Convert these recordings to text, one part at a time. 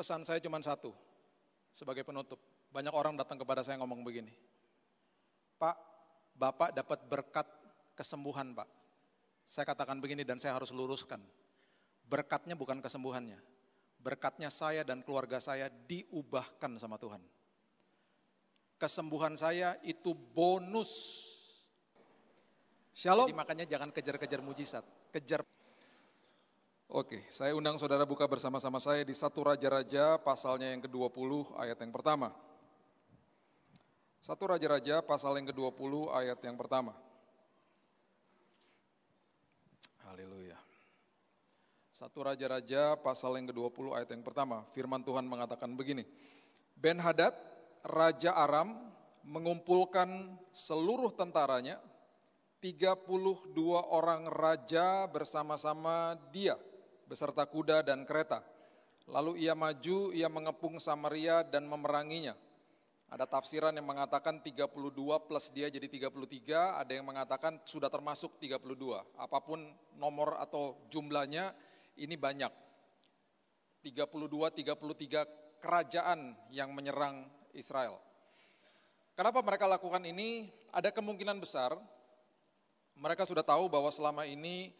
Pesan saya cuma satu, sebagai penutup. Banyak orang datang kepada saya ngomong begini, Pak, Bapak dapat berkat kesembuhan Pak. Saya katakan begini dan saya harus luruskan. Berkatnya bukan kesembuhannya. Berkatnya saya dan keluarga saya diubahkan sama Tuhan. Kesembuhan saya itu bonus. Shalom. Jadi makanya jangan kejar-kejar mujizat, kejar. Oke, saya undang saudara buka bersama-sama saya di 1 Raja-Raja pasalnya yang ke-20 ayat yang pertama. 1 Raja-Raja pasal yang ke-20 ayat yang pertama. Haleluya. 1 Raja-Raja pasal yang ke-20 ayat yang pertama. Firman Tuhan mengatakan begini. Ben-Hadad, Raja Aram, mengumpulkan seluruh tentaranya, 32 orang raja bersama-sama dia, beserta kuda dan kereta. Lalu ia maju, ia mengepung Samaria dan memeranginya. Ada tafsiran yang mengatakan 32 plus dia jadi 33, ada yang mengatakan sudah termasuk 32. Apapun nomor atau jumlahnya, ini banyak. 32, 33 kerajaan yang menyerang Israel. Kenapa mereka lakukan ini? Ada kemungkinan besar, mereka sudah tahu bahwa selama ini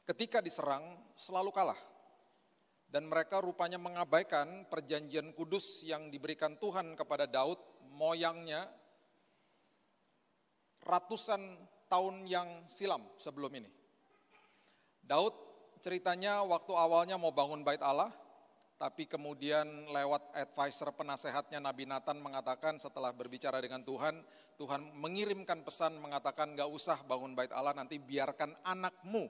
ketika diserang selalu kalah. Dan mereka rupanya mengabaikan perjanjian kudus yang diberikan Tuhan kepada Daud, moyangnya ratusan tahun yang silam sebelum ini. Daud ceritanya waktu awalnya mau bangun bait Allah, tapi kemudian lewat advisor penasehatnya Nabi Nathan mengatakan setelah berbicara dengan Tuhan, Tuhan mengirimkan pesan mengatakan gak usah bangun bait Allah, nanti biarkan anakmu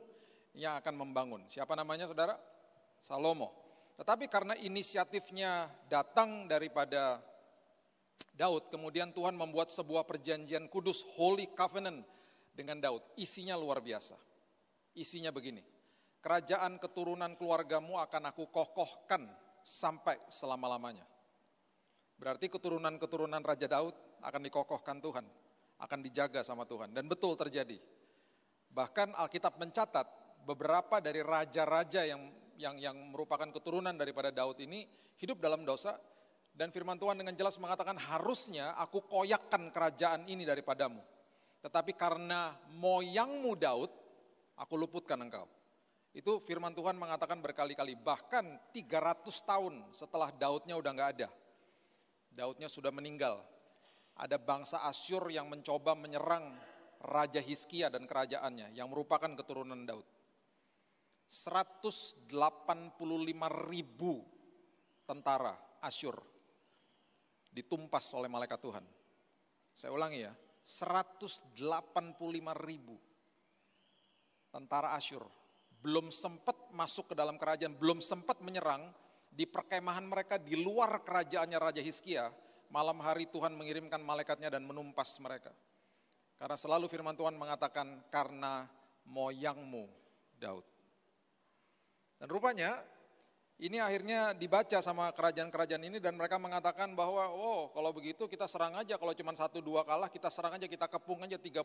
yang akan membangun. Siapa namanya saudara? Salomo. Tetapi karena inisiatifnya datang daripada Daud, kemudian Tuhan membuat sebuah perjanjian kudus, Holy Covenant dengan Daud. Isinya luar biasa. Isinya begini, kerajaan keturunan keluargamu akan aku kokohkan sampai selama-lamanya. Berarti keturunan-keturunan Raja Daud akan dikokohkan Tuhan, akan dijaga sama Tuhan. Dan betul terjadi. Bahkan Alkitab mencatat beberapa dari raja-raja yang merupakan keturunan daripada Daud ini hidup dalam dosa, dan firman Tuhan dengan jelas mengatakan harusnya aku koyakkan kerajaan ini daripadamu. Tetapi karena moyangmu Daud, aku luputkan engkau. Itu firman Tuhan mengatakan berkali-kali, bahkan 300 tahun setelah Daudnya udah gak ada. Daudnya sudah meninggal. Ada bangsa Asyur yang mencoba menyerang Raja Hizkia dan kerajaannya yang merupakan keturunan Daud. 185.000 tentara Asyur ditumpas oleh malaikat Tuhan. Saya ulangi ya, 185.000 tentara Asyur belum sempat masuk ke dalam kerajaan, belum sempat menyerang, di perkemahan mereka di luar kerajaannya Raja Hizkia, malam hari Tuhan mengirimkan malaikatnya dan menumpas mereka. Karena selalu firman Tuhan mengatakan karena moyangmu Daud. Dan rupanya ini akhirnya dibaca sama kerajaan-kerajaan ini dan mereka mengatakan bahwa kalau begitu kita serang aja, kalau cuma 1-2 kalah kita serang aja, kita kepung aja 30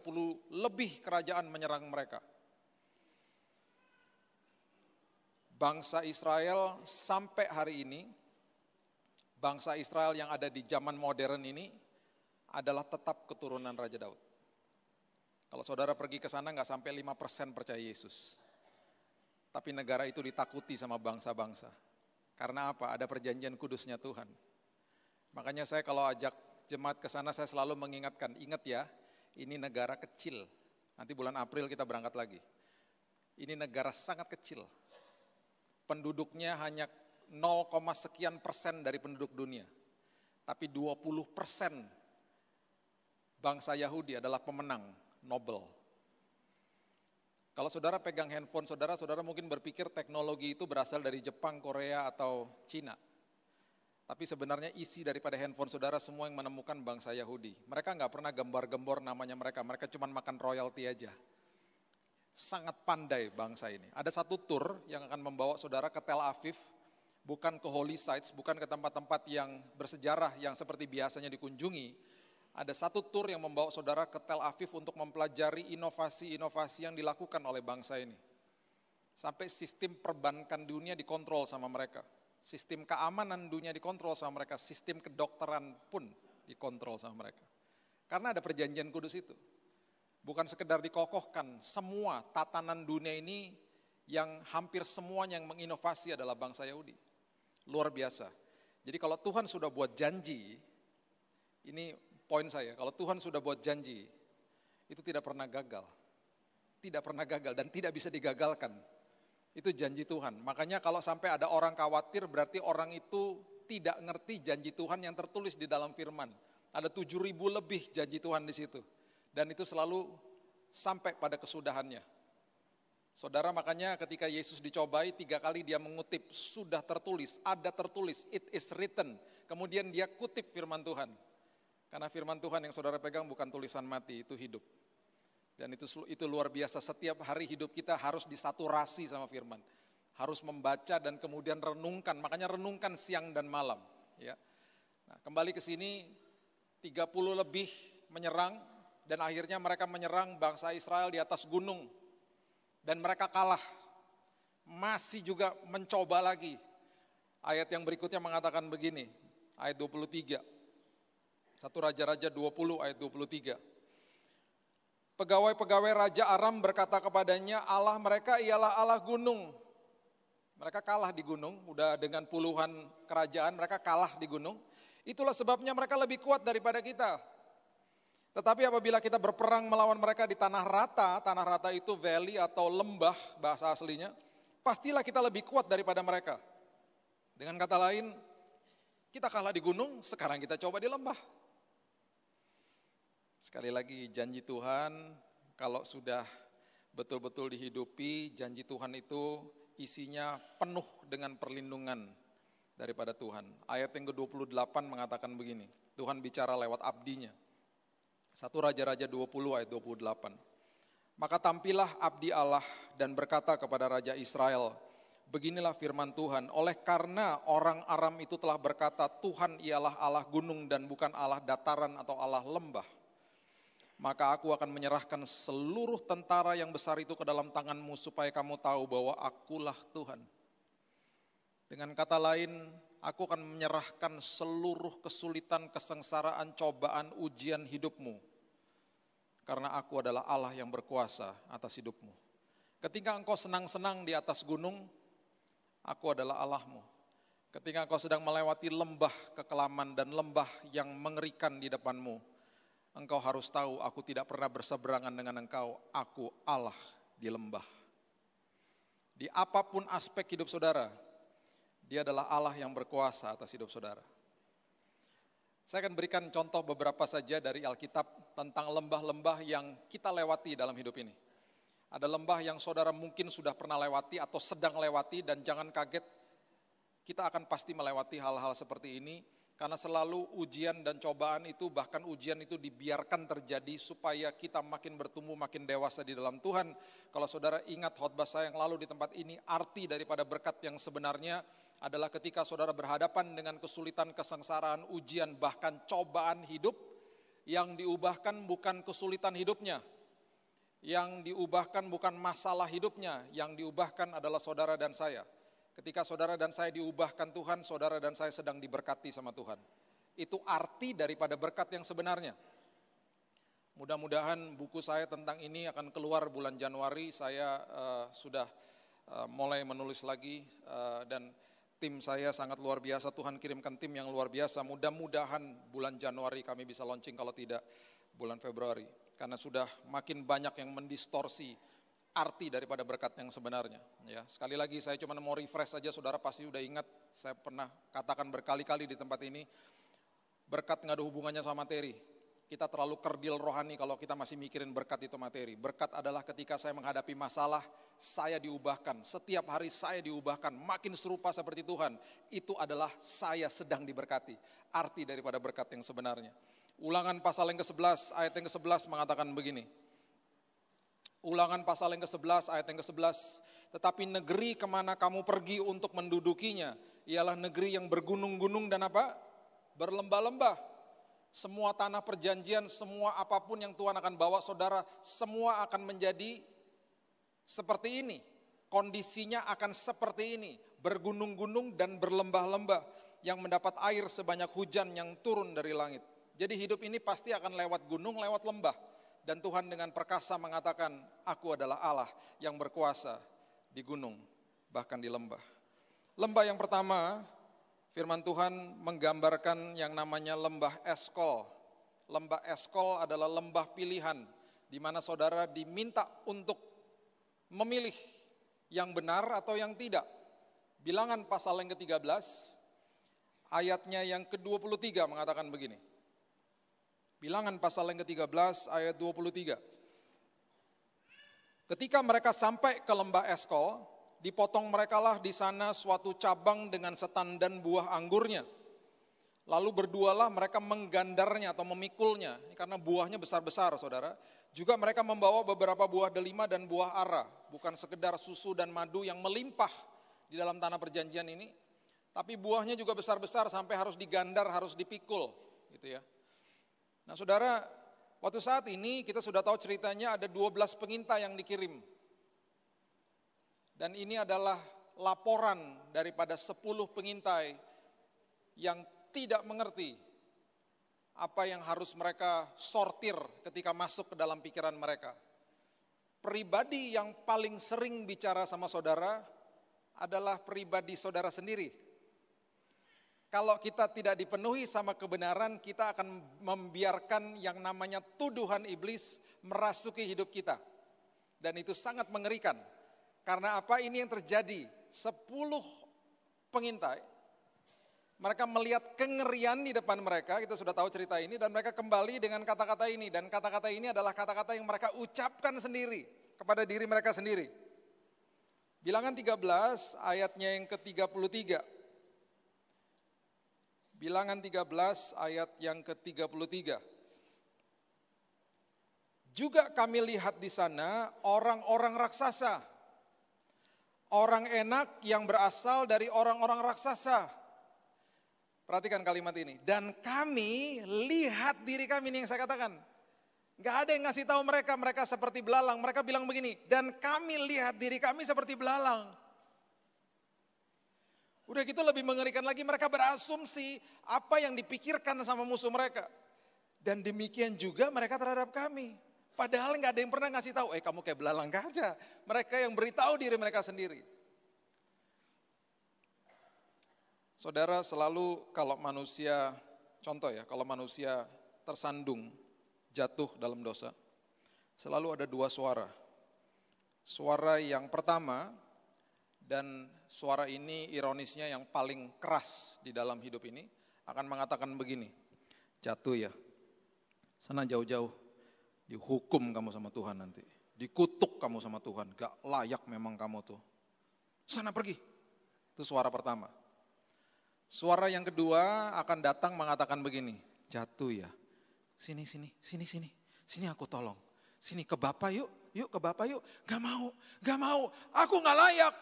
lebih kerajaan menyerang mereka. Bangsa Israel sampai hari ini, bangsa Israel yang ada di zaman modern ini adalah tetap keturunan Raja Daud. Kalau saudara pergi ke sana nggak sampai 5% percaya Yesus. Tapi negara itu ditakuti sama bangsa-bangsa. Karena apa? Ada perjanjian kudusnya Tuhan. Makanya saya kalau ajak jemaat ke sana saya selalu mengingatkan, ingat ya, ini negara kecil. Nanti bulan April kita berangkat lagi. Ini negara sangat kecil. Penduduknya hanya 0, sekian persen dari penduduk dunia. Tapi 20% bangsa Yahudi adalah pemenang Nobel. Kalau saudara pegang handphone saudara mungkin berpikir teknologi itu berasal dari Jepang, Korea, atau Cina. Tapi sebenarnya isi daripada handphone saudara semua yang menemukan bangsa Yahudi. Mereka nggak pernah gembar-gembor namanya mereka cuma makan royalti aja. Sangat pandai bangsa ini. Ada satu tour yang akan membawa saudara ke Tel Aviv, bukan ke holy sites, bukan ke tempat-tempat yang bersejarah yang seperti biasanya dikunjungi. Ada satu tour yang membawa saudara ke Tel Aviv untuk mempelajari inovasi-inovasi yang dilakukan oleh bangsa ini. Sampai sistem perbankan dunia dikontrol sama mereka. Sistem keamanan dunia dikontrol sama mereka, sistem kedokteran pun dikontrol sama mereka. Karena ada perjanjian kudus itu. Bukan sekedar dikokohkan, semua tatanan dunia ini yang hampir semuanya yang menginovasi adalah bangsa Yahudi. Luar biasa. Jadi kalau Tuhan sudah buat janji, ini poin saya, kalau Tuhan sudah buat janji, itu tidak pernah gagal. Tidak pernah gagal dan tidak bisa digagalkan. Itu janji Tuhan. Makanya kalau sampai ada orang khawatir berarti orang itu tidak ngerti janji Tuhan yang tertulis di dalam firman. Ada 7.000 lebih janji Tuhan di situ. Dan itu selalu sampai pada kesudahannya. Saudara, makanya ketika Yesus dicobai 3 kali dia mengutip sudah tertulis, ada tertulis, it is written. Kemudian dia kutip firman Tuhan. Karena firman Tuhan yang saudara pegang bukan tulisan mati, itu hidup. Dan itu luar biasa, setiap hari hidup kita harus disaturasi sama firman. Harus membaca dan kemudian renungkan, makanya renungkan siang dan malam. Ya. Nah, kembali ke sini, 30 lebih menyerang, dan akhirnya mereka menyerang bangsa Israel di atas gunung. Dan mereka kalah, masih juga mencoba lagi. Ayat yang berikutnya mengatakan begini, ayat 23. 1 Raja-Raja 20 ayat 23. Pegawai-pegawai Raja Aram berkata kepadanya, Allah mereka ialah Allah gunung. Mereka kalah di gunung, udah dengan puluhan kerajaan mereka kalah di gunung. Itulah sebabnya mereka lebih kuat daripada kita. Tetapi apabila kita berperang melawan mereka di tanah rata itu valley atau lembah bahasa aslinya, pastilah kita lebih kuat daripada mereka. Dengan kata lain, kita kalah di gunung, sekarang kita coba di lembah. Sekali lagi janji Tuhan, kalau sudah betul-betul dihidupi, janji Tuhan itu isinya penuh dengan perlindungan daripada Tuhan. Ayat yang ke-28 mengatakan begini, Tuhan bicara lewat abdinya. 1 Raja-Raja 20 ayat 28. Maka tampillah abdi Allah dan berkata kepada Raja Israel, beginilah firman Tuhan, oleh karena orang Aram itu telah berkata, Tuhan ialah Allah gunung dan bukan Allah dataran atau Allah lembah. Maka aku akan menyerahkan seluruh tentara yang besar itu ke dalam tanganmu supaya kamu tahu bahwa akulah Tuhan. Dengan kata lain, aku akan menyerahkan seluruh kesulitan, kesengsaraan, cobaan, ujian hidupmu. Karena aku adalah Allah yang berkuasa atas hidupmu. Ketika engkau senang-senang di atas gunung, aku adalah Allahmu. Ketika engkau sedang melewati lembah kekelaman dan lembah yang mengerikan di depanmu, engkau harus tahu aku tidak pernah berseberangan dengan engkau, aku Allah di lembah. Di apapun aspek hidup saudara, Dia adalah Allah yang berkuasa atas hidup saudara. Saya akan berikan contoh beberapa saja dari Alkitab tentang lembah-lembah yang kita lewati dalam hidup ini. Ada lembah yang saudara mungkin sudah pernah lewati atau sedang lewati dan jangan kaget, kita akan pasti melewati hal-hal seperti ini. Karena selalu ujian dan cobaan itu, bahkan ujian itu dibiarkan terjadi supaya kita makin bertumbuh, makin dewasa di dalam Tuhan. Kalau saudara ingat khotbah saya yang lalu di tempat ini, arti daripada berkat yang sebenarnya adalah ketika saudara berhadapan dengan kesulitan, kesengsaraan, ujian, bahkan cobaan hidup, yang diubahkan bukan kesulitan hidupnya, yang diubahkan bukan masalah hidupnya, yang diubahkan adalah saudara dan saya. Ketika saudara dan saya diubahkan Tuhan, saudara dan saya sedang diberkati sama Tuhan. Itu arti daripada berkat yang sebenarnya. Mudah-mudahan buku saya tentang ini akan keluar bulan Januari. Saya sudah mulai menulis lagi dan tim saya sangat luar biasa. Tuhan kirimkan tim yang luar biasa. Mudah-mudahan bulan Januari kami bisa launching, kalau tidak bulan Februari. Karena sudah makin banyak yang mendistorsi arti daripada berkat yang sebenarnya. Ya, sekali lagi saya cuma mau refresh saja, saudara pasti udah ingat, saya pernah katakan berkali-kali di tempat ini, berkat nggak ada hubungannya sama materi. Kita terlalu kerdil rohani kalau kita masih mikirin berkat itu materi. Berkat adalah ketika saya menghadapi masalah, saya diubahkan. Setiap hari saya diubahkan, makin serupa seperti Tuhan. Itu adalah saya sedang diberkati. Arti daripada berkat yang sebenarnya. Ulangan pasal yang ke-11, ayat yang ke-11 mengatakan begini. Ulangan pasal yang ke-11, ayat yang ke-11. Tetapi negeri kemana kamu pergi untuk mendudukinya, ialah negeri yang bergunung-gunung dan apa? Berlembah-lembah. Semua tanah perjanjian, semua apapun yang Tuhan akan bawa saudara, semua akan menjadi seperti ini. Kondisinya akan seperti ini. bergunung-gunung dan berlembah-lembah, yang mendapat air sebanyak hujan yang turun dari langit. Jadi hidup ini pasti akan lewat gunung, lewat lembah. Dan Tuhan dengan perkasa mengatakan, aku adalah Allah yang berkuasa di gunung, bahkan di lembah. Lembah yang pertama, firman Tuhan menggambarkan yang namanya lembah Eskol. Lembah Eskol adalah lembah pilihan, di mana saudara diminta untuk memilih yang benar atau yang tidak. Bilangan pasal yang ke-13, ayatnya yang ke-23 mengatakan begini. Bilangan pasal yang ke-13 ayat 23. Ketika mereka sampai ke lembah Eskol, dipotong merekalah di sana suatu cabang dengan setandan buah anggurnya. Lalu berdualah mereka menggandarnya atau memikulnya, karena buahnya besar-besar saudara. Juga mereka membawa beberapa buah delima dan buah ara, bukan sekedar susu dan madu yang melimpah di dalam tanah perjanjian ini, tapi buahnya juga besar-besar sampai harus digandar, harus dipikul, gitu ya. Nah saudara, waktu saat ini kita sudah tahu ceritanya ada 12 pengintai yang dikirim. Dan ini adalah laporan daripada 10 pengintai yang tidak mengerti apa yang harus mereka sortir ketika masuk ke dalam pikiran mereka. Pribadi yang paling sering bicara sama saudara adalah pribadi saudara sendiri. Kalau kita tidak dipenuhi sama kebenaran, kita akan membiarkan yang namanya tuduhan iblis merasuki hidup kita. Dan itu sangat mengerikan. Karena apa ini yang terjadi? 10 pengintai, mereka melihat kengerian di depan mereka, kita sudah tahu cerita ini, dan mereka kembali dengan kata-kata ini. Dan kata-kata ini adalah kata-kata yang mereka ucapkan sendiri kepada diri mereka sendiri. Bilangan 13 ayatnya yang ke-33. Bilangan 13 ayat yang ke-33. Juga kami lihat di sana orang-orang raksasa. Orang enak yang berasal dari orang-orang raksasa. Perhatikan kalimat ini. Dan kami lihat diri kami, ini yang saya katakan. Gak ada yang ngasih tahu mereka, mereka seperti belalang. Mereka bilang begini, dan kami lihat diri kami seperti belalang. Udah gitu lebih mengerikan lagi, mereka berasumsi apa yang dipikirkan sama musuh mereka. Dan demikian juga mereka terhadap kami. Padahal gak ada yang pernah ngasih tahu, kamu kayak belalang, gak ada. Mereka yang beritahu diri mereka sendiri. Saudara, selalu kalau manusia, contoh ya, kalau manusia tersandung, jatuh dalam dosa, selalu ada 2 suara. Suara yang pertama, dan suara ini ironisnya yang paling keras di dalam hidup ini, akan mengatakan begini, jatuh ya, sana jauh-jauh, dihukum kamu sama Tuhan nanti, dikutuk kamu sama Tuhan, gak layak memang kamu tuh, sana pergi. Itu suara pertama. Suara yang kedua akan datang mengatakan begini, jatuh ya, sini aku tolong, sini ke Bapak yuk ke Bapak yuk, gak mau, aku gak layak.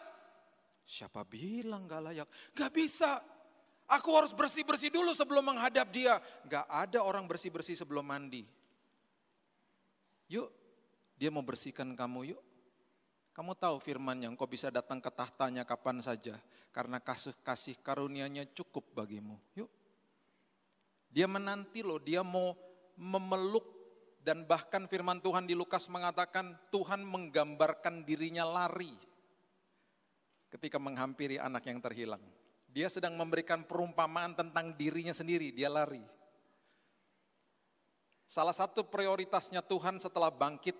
Siapa bilang gak layak? Gak bisa. Aku harus bersih-bersih dulu sebelum menghadap dia. Gak ada orang bersih-bersih sebelum mandi. Yuk, dia mau bersihkan kamu yuk. Kamu tahu firman-Nya, engkau bisa datang ke tahtanya kapan saja. Karena kasih karunia-Nya cukup bagimu. Yuk. Dia menanti loh, dia mau memeluk. Dan bahkan firman Tuhan di Lukas mengatakan Tuhan menggambarkan dirinya lari ketika menghampiri anak yang terhilang. Dia sedang memberikan perumpamaan tentang dirinya sendiri, dia lari. Salah satu prioritasnya Tuhan setelah bangkit,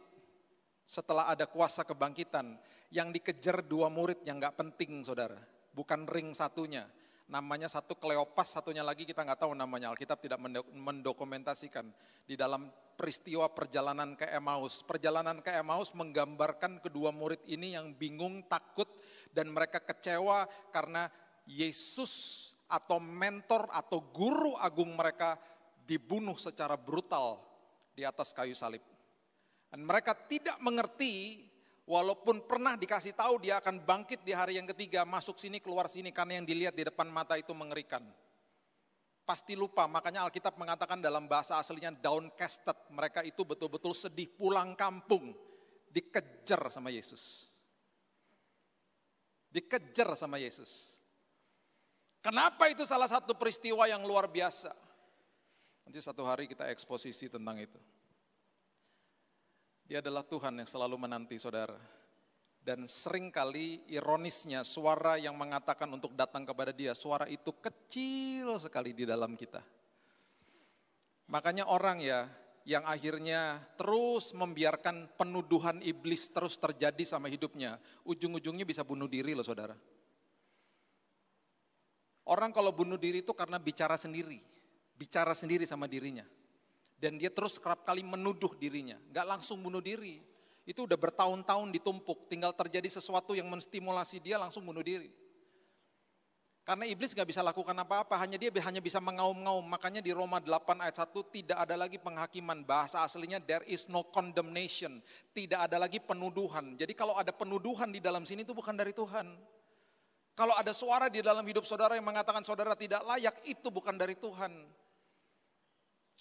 setelah ada kuasa kebangkitan, yang dikejar 2 murid yang gak penting saudara, bukan ring satunya. Namanya satu Kleopas, satunya lagi kita gak tahu namanya, Alkitab tidak mendokumentasikan. Di dalam peristiwa perjalanan ke Emmaus. Perjalanan ke Emmaus menggambarkan kedua murid ini yang bingung, takut, dan mereka kecewa karena Yesus atau mentor atau guru agung mereka dibunuh secara brutal di atas kayu salib. Dan mereka tidak mengerti, walaupun pernah dikasih tahu dia akan bangkit di hari yang ketiga, masuk sini keluar sini, karena yang dilihat di depan mata itu mengerikan. Pasti lupa, makanya Alkitab mengatakan dalam bahasa aslinya downcasted, mereka itu betul-betul sedih, pulang kampung, dikejar sama Yesus. Dikejar sama Yesus. Kenapa itu salah satu peristiwa yang luar biasa? Nanti satu hari kita eksposisi tentang itu. Dia adalah Tuhan yang selalu menanti saudara. Dan seringkali ironisnya suara yang mengatakan untuk datang kepada dia, suara itu kecil sekali di dalam kita. Makanya orang ya yang akhirnya terus membiarkan penuduhan iblis terus terjadi sama hidupnya, ujung-ujungnya bisa bunuh diri loh saudara. Orang kalau bunuh diri itu karena bicara sendiri sama dirinya. Dan dia terus kerap kali menuduh dirinya, gak langsung bunuh diri. Itu udah bertahun-tahun ditumpuk, tinggal terjadi sesuatu yang menstimulasi dia langsung bunuh diri. Karena iblis gak bisa lakukan apa-apa, dia hanya bisa mengaum-ngaum. Makanya di Roma 8 ayat 1 tidak ada lagi penghakiman, bahasa aslinya there is no condemnation. Tidak ada lagi penuduhan. Jadi kalau ada penuduhan di dalam sini itu bukan dari Tuhan. Kalau ada suara di dalam hidup saudara yang mengatakan saudara tidak layak, itu bukan dari Tuhan.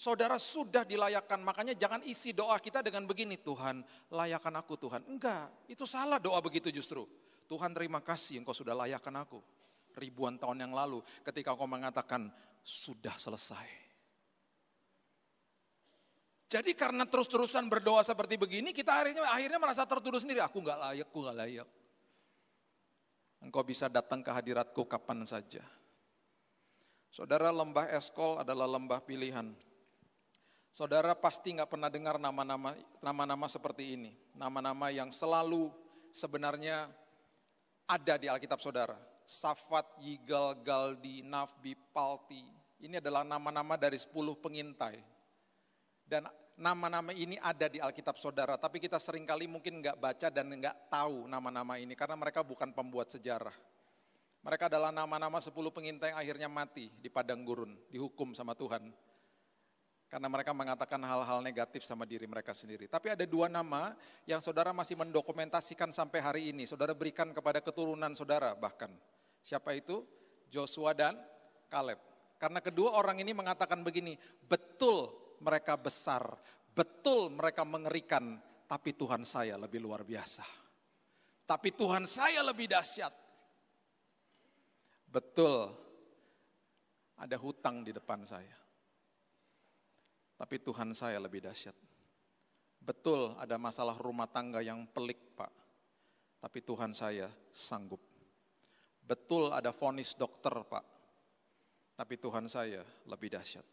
Saudara sudah dilayakkan, makanya jangan isi doa kita dengan begini, Tuhan layakkan aku Tuhan. Enggak, itu salah doa begitu justru. Tuhan terima kasih engkau sudah layakkan aku. Ribuan tahun yang lalu ketika engkau mengatakan sudah selesai. Jadi karena terus-terusan berdoa seperti begini, kita akhirnya merasa tertuduh sendiri, aku enggak layak. Engkau bisa datang ke hadiratku kapan saja. Saudara, lembah Eskol adalah lembah pilihan. Saudara pasti nggak pernah dengar nama-nama seperti ini. Nama-nama yang selalu sebenarnya ada di Alkitab saudara. Safat, Yigal, Galdi, Nafbi, Palti. Ini adalah nama-nama dari 10 pengintai. Dan nama-nama ini ada di Alkitab saudara. Tapi kita seringkali mungkin nggak baca dan nggak tahu nama-nama ini. Karena mereka bukan pembuat sejarah. Mereka adalah nama-nama 10 pengintai yang akhirnya mati di padang gurun. Dihukum sama Tuhan. Karena mereka mengatakan hal-hal negatif sama diri mereka sendiri. Tapi ada 2 nama yang saudara masih mendokumentasikan sampai hari ini. Saudara berikan kepada keturunan saudara bahkan. Siapa itu? Joshua dan Kaleb. Karena kedua orang ini mengatakan begini, betul mereka besar, betul mereka mengerikan, tapi Tuhan saya lebih luar biasa. Tapi Tuhan saya lebih dahsyat. Betul ada hutang di depan saya. Tapi Tuhan saya lebih dahsyat. Betul ada masalah rumah tangga yang pelik Pak. Tapi Tuhan saya sanggup. Betul ada vonis dokter Pak. Tapi Tuhan saya lebih dahsyat.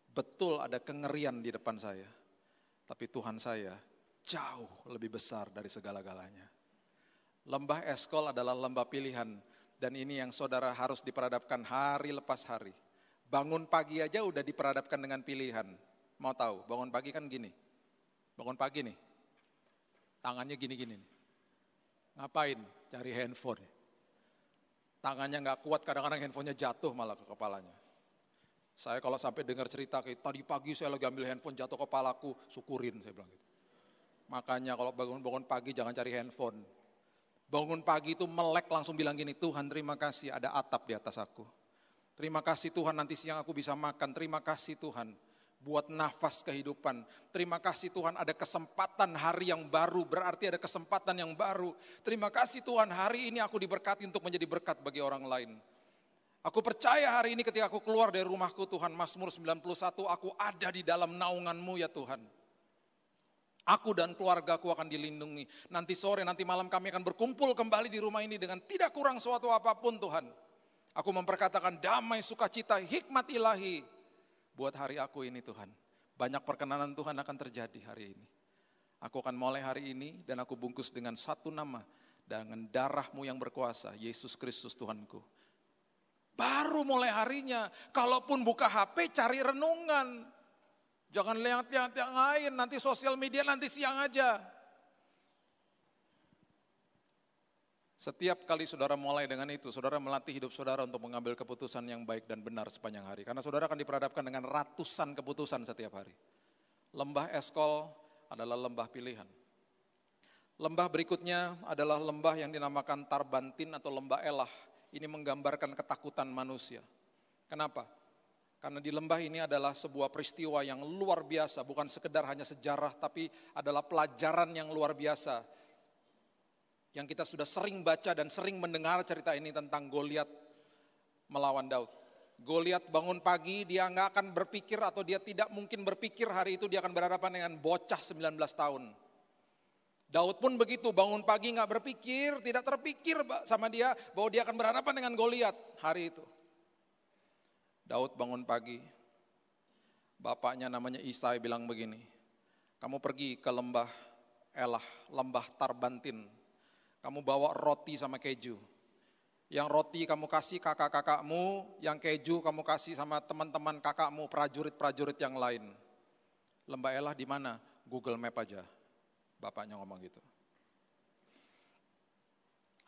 Betul ada kengerian di depan saya. Tapi Tuhan saya jauh lebih besar dari segala-galanya. Lembah Eskol adalah lembah pilihan. Dan ini yang saudara harus diperadabkan hari lepas hari. Bangun pagi aja udah diperadabkan dengan pilihan. Mau tahu, bangun pagi kan gini. Bangun pagi nih, tangannya gini-gini. Ngapain? Cari handphone. Tangannya gak kuat, kadang-kadang handphonenya jatuh malah ke kepalanya. Saya kalau sampai dengar cerita, kayak tadi pagi saya lagi ambil handphone jatuh kepalaku, syukurin saya bilang gitu. Makanya kalau bangun pagi jangan cari handphone. Bangun pagi itu melek langsung bilang gini, Tuhan terima kasih ada atap di atas aku. Terima kasih Tuhan nanti siang aku bisa makan. Terima kasih Tuhan buat nafas kehidupan. Terima kasih Tuhan ada kesempatan hari yang baru. Berarti ada kesempatan yang baru. Terima kasih Tuhan hari ini aku diberkati untuk menjadi berkat bagi orang lain. Aku percaya hari ini ketika aku keluar dari rumahku Tuhan. Mazmur 91 aku ada di dalam naungan-Mu ya Tuhan. Aku dan keluargaku akan dilindungi. Nanti sore, nanti malam kami akan berkumpul kembali di rumah ini dengan tidak kurang suatu apapun Tuhan. Aku memperkatakan damai, sukacita, hikmat ilahi buat hari aku ini Tuhan. Banyak perkenanan Tuhan akan terjadi hari ini. Aku akan mulai hari ini dan aku bungkus dengan satu nama. Dengan darah-Mu yang berkuasa, Yesus Kristus Tuhanku. Baru mulai harinya, kalaupun buka HP cari renungan. Jangan lihat-lihat yang lain, nanti sosial media nanti siang aja. Setiap kali saudara mulai dengan itu, saudara melatih hidup saudara untuk mengambil keputusan yang baik dan benar sepanjang hari. Karena saudara akan diperadabkan dengan ratusan keputusan setiap hari. Lembah Eskol adalah lembah pilihan. Lembah berikutnya adalah lembah yang dinamakan Tarbantin atau lembah Elah. Ini menggambarkan ketakutan manusia. Kenapa? Karena di lembah ini adalah sebuah peristiwa yang luar biasa. Bukan sekedar hanya sejarah, tapi adalah pelajaran yang luar biasa. yang kita sudah sering baca dan sering mendengar cerita ini tentang Goliat melawan Daud. Goliat bangun pagi, dia nggak akan berpikir atau dia tidak mungkin berpikir hari itu dia akan berhadapan dengan bocah 19 tahun. Daud pun begitu, bangun pagi nggak berpikir, tidak terpikir sama dia bahwa dia akan berhadapan dengan Goliat hari itu. Daud bangun pagi, bapaknya namanya Isai bilang begini, kamu pergi ke lembah Elah, lembah Tarbantin, kamu bawa roti sama keju. Yang roti kamu kasih kakak-kakakmu, yang keju kamu kasih sama teman-teman kakakmu, prajurit-prajurit yang lain. Lembah Elah di mana? Google Map aja. Bapaknya ngomong gitu.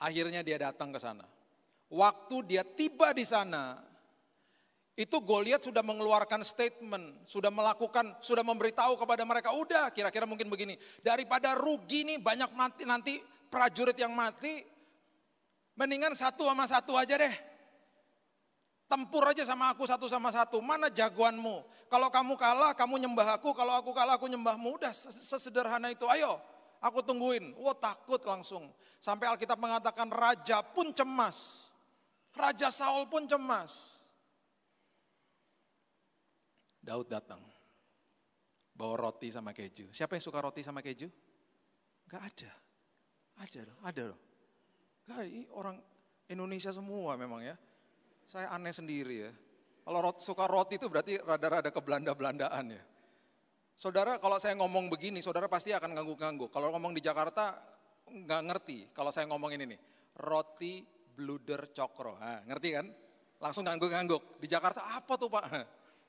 Akhirnya dia datang ke sana. Waktu dia tiba di sana, itu Goliat sudah mengeluarkan statement, sudah memberitahu kepada mereka, udah kira-kira mungkin begini, daripada rugi nih banyak mati nanti prajurit yang mati, mendingan satu sama satu aja deh. Tempur aja sama aku satu sama satu, mana jagoanmu? Kalau kamu kalah, kamu nyembah aku, kalau aku kalah, aku nyembahmu. Udah sesederhana itu, ayo aku tungguin. Wah takut langsung. Sampai Alkitab mengatakan raja pun cemas. Raja Saul pun cemas. Daud datang, bawa roti sama keju. Siapa yang suka roti sama keju? Gak ada. Ada loh. Gak, ini orang Indonesia semua memang ya. Saya aneh sendiri ya. Kalau suka roti itu berarti rada-rada ke Belanda-Belandaan ya. Saudara kalau saya ngomong begini, saudara pasti akan ngangguk-ngangguk. Kalau ngomong di Jakarta nggak ngerti. Kalau saya ngomong ini nih, roti bluder cokro. Nah, ngerti kan? Langsung ngangguk-ngangguk. Di Jakarta apa tuh Pak?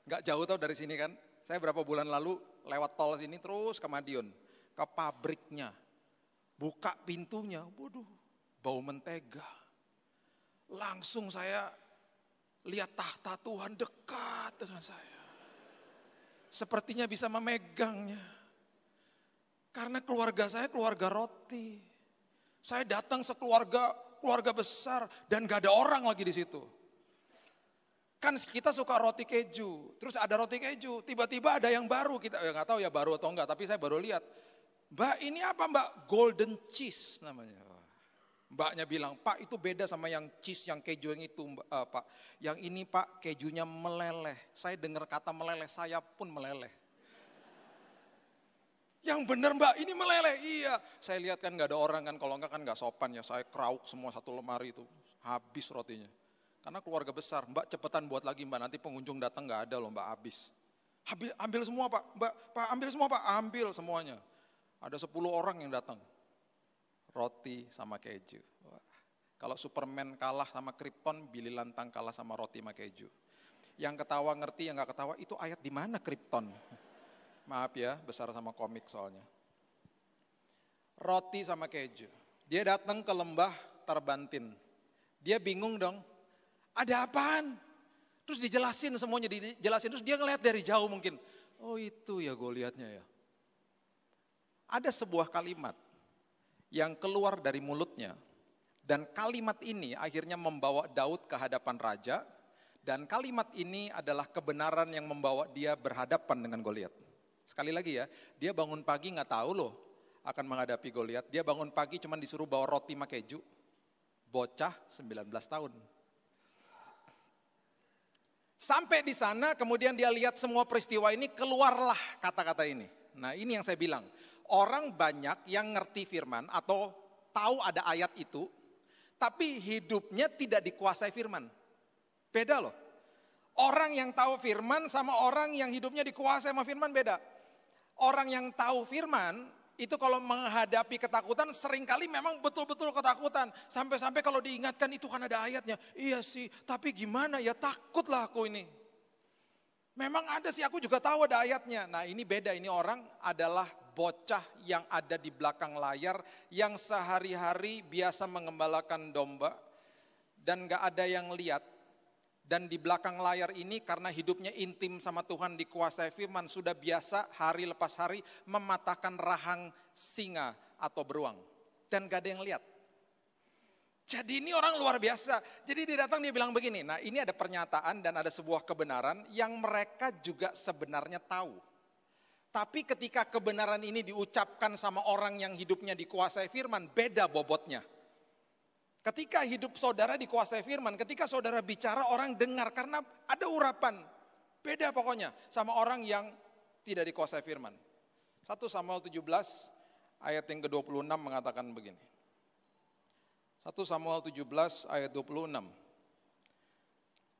Nggak jauh tau dari sini kan. Saya berapa bulan lalu lewat tol sini terus ke Madiun. Ke pabriknya. Buka pintunya, waduh bau mentega. Langsung saya lihat tahta Tuhan dekat dengan saya. Sepertinya bisa memegangnya. Karena keluarga saya keluarga roti. Saya datang keluarga besar dan gak ada orang lagi di situ. Kan kita suka roti keju, terus ada roti keju, tiba-tiba ada yang baru, kita nggak tahu ya baru atau enggak, tapi saya baru lihat. Mbak ini apa Mbak? Golden cheese namanya. Mbaknya bilang, Pak itu beda sama yang cheese, yang keju yang itu Pak. Yang ini Pak kejunya meleleh. Saya dengar kata meleleh, saya pun meleleh. Yang benar Mbak, ini meleleh. Iya, saya lihat kan gak ada orang kan, kalau enggak kan gak sopan ya. Saya krauk semua satu lemari itu, habis rotinya. Karena keluarga besar, Mbak cepetan buat lagi Mbak, nanti pengunjung datang gak ada loh Mbak, habis. Ambil semua Pak, Pak ambil semua Pak, ambil semuanya. Ada 10 orang yang datang. Roti sama keju. Wah. Kalau Superman kalah sama Krypton, Billy Lantang kalah sama roti sama keju. Yang ketawa ngerti, yang gak ketawa itu ayat di mana Krypton? Maaf ya, besar sama komik soalnya. Roti sama keju. Dia datang ke lembah Tarbantin. Dia bingung dong, ada apaan? Terus dijelasin semuanya, terus dia ngeliat dari jauh mungkin. Oh itu ya Goliatnya ya. Ada sebuah kalimat yang keluar dari mulutnya. Dan kalimat ini akhirnya membawa Daud ke hadapan raja. Dan kalimat ini adalah kebenaran yang membawa dia berhadapan dengan Goliat. Sekali lagi ya, dia bangun pagi gak tahu loh akan menghadapi Goliat. Dia bangun pagi cuma disuruh bawa roti sama keju. Bocah 19 tahun. Sampai di sana kemudian dia lihat semua peristiwa ini, keluarlah kata-kata ini. Nah ini yang saya bilang. Orang banyak yang ngerti firman atau tahu ada ayat itu, tapi hidupnya tidak dikuasai firman. Beda loh. Orang yang tahu firman sama orang yang hidupnya dikuasai sama firman beda. Orang yang tahu firman, itu kalau menghadapi ketakutan seringkali memang betul-betul ketakutan. Sampai-sampai kalau diingatkan itu kan ada ayatnya. Iya sih, tapi gimana ya takutlah aku ini. Memang ada sih, aku juga tahu ada ayatnya. Nah ini beda, ini orang adalah bocah yang ada di belakang layar, yang sehari-hari biasa mengembalakan domba, dan gak ada yang lihat. Dan di belakang layar ini karena hidupnya intim sama Tuhan, dikuasai firman, sudah biasa hari lepas hari mematahkan rahang singa atau beruang. Dan gak ada yang lihat. Jadi ini orang luar biasa. Jadi dia datang dia bilang begini, nah ini ada pernyataan dan ada sebuah kebenaran yang mereka juga sebenarnya tahu. Tapi ketika kebenaran ini diucapkan sama orang yang hidupnya dikuasai firman, beda bobotnya. Ketika hidup saudara dikuasai firman, ketika saudara bicara orang dengar karena ada urapan. Beda pokoknya sama orang yang tidak dikuasai firman. 1 Samuel 17 ayat yang ke-26 mengatakan begini. 1 Samuel 17 ayat 26.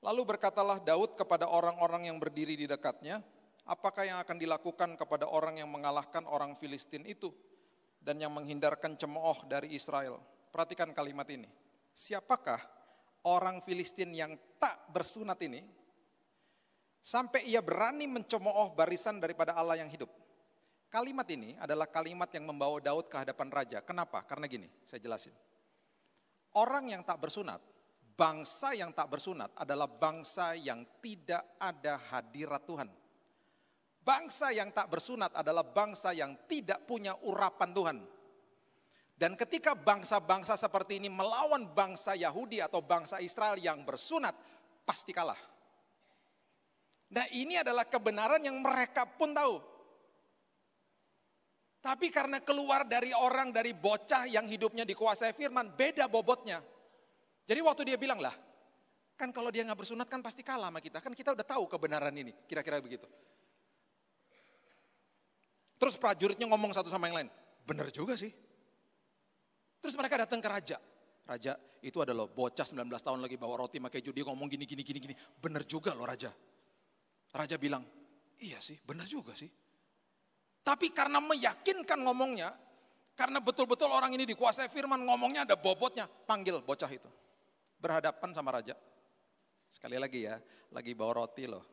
Lalu berkatalah Daud kepada orang-orang yang berdiri di dekatnya, apakah yang akan dilakukan kepada orang yang mengalahkan orang Filistin itu dan yang menghindarkan cemooh dari Israel? Perhatikan kalimat ini. Siapakah orang Filistin yang tak bersunat ini sampai ia berani mencemooh barisan daripada Allah yang hidup? Kalimat ini adalah kalimat yang membawa Daud ke hadapan raja. Kenapa? Karena gini, saya jelasin. Orang yang tak bersunat, bangsa yang tak bersunat adalah bangsa yang tidak ada hadirat Tuhan. Bangsa yang tak bersunat adalah bangsa yang tidak punya urapan Tuhan. Dan ketika bangsa-bangsa seperti ini melawan bangsa Yahudi atau bangsa Israel yang bersunat, pasti kalah. Nah, ini adalah kebenaran yang mereka pun tahu. Tapi karena keluar dari orang, dari bocah yang hidupnya dikuasai firman, beda bobotnya. Jadi waktu dia bilang lah, kan kalau dia nggak bersunat kan pasti kalah sama kita. Kan kita udah tahu kebenaran ini, kira-kira begitu. Terus prajuritnya ngomong satu sama yang lain, bener juga sih. Terus mereka datang ke raja. Raja, itu adalah bocah 19 tahun lagi bawa roti pakai keju, dia ngomong gini. Bener juga loh raja. Raja bilang, iya sih, bener juga sih. Tapi karena meyakinkan ngomongnya, karena betul-betul orang ini dikuasai firman, ngomongnya ada bobotnya, panggil bocah itu. Berhadapan sama raja. Sekali lagi ya, lagi bawa roti loh.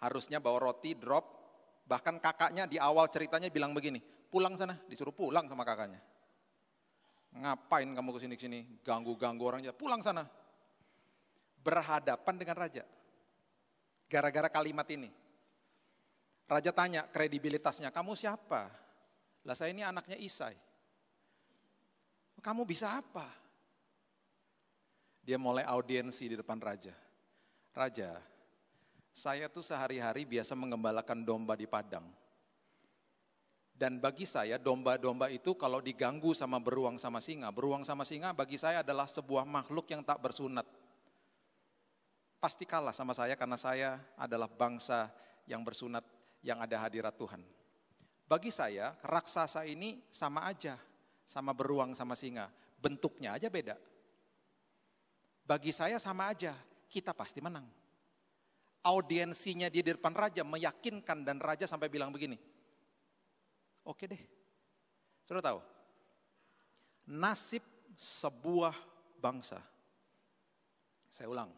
Harusnya bawa roti, drop. Bahkan kakaknya di awal ceritanya bilang begini, pulang sana, disuruh pulang sama kakaknya. Ngapain kamu kesini-kesini, ganggu-ganggu orang aja, pulang sana. Berhadapan dengan raja. Gara-gara kalimat ini. Raja tanya kredibilitasnya, kamu siapa? Lah saya ini anaknya Isai. Kamu bisa apa? Dia mulai audiensi di depan raja. Raja, saya tuh sehari-hari biasa mengembalakan domba di padang. Dan bagi saya domba-domba itu kalau diganggu sama beruang sama singa bagi saya adalah sebuah makhluk yang tak bersunat. Pasti kalah sama saya karena saya adalah bangsa yang bersunat, yang ada hadirat Tuhan. Bagi saya raksasa ini sama aja, sama beruang sama singa. Bentuknya aja beda. Bagi saya sama aja, kita pasti menang. Audiensinya dia di depan raja meyakinkan dan raja sampai bilang begini, oke deh, sudah tahu, nasib sebuah bangsa, saya ulang,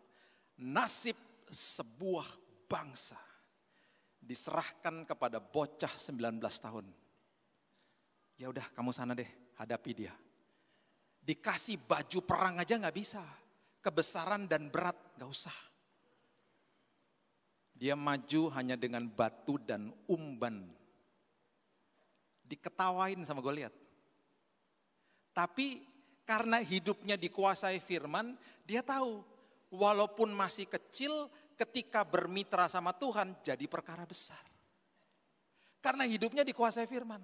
nasib sebuah bangsa diserahkan kepada bocah 19 tahun. Ya udah kamu sana deh, hadapi dia. Dikasih baju perang aja gak bisa, kebesaran dan berat gak usah. Dia maju hanya dengan batu dan umban. Diketawain sama Goliat. Tapi karena hidupnya dikuasai firman, dia tahu walaupun masih kecil, ketika bermitra sama Tuhan jadi perkara besar. Karena hidupnya dikuasai firman.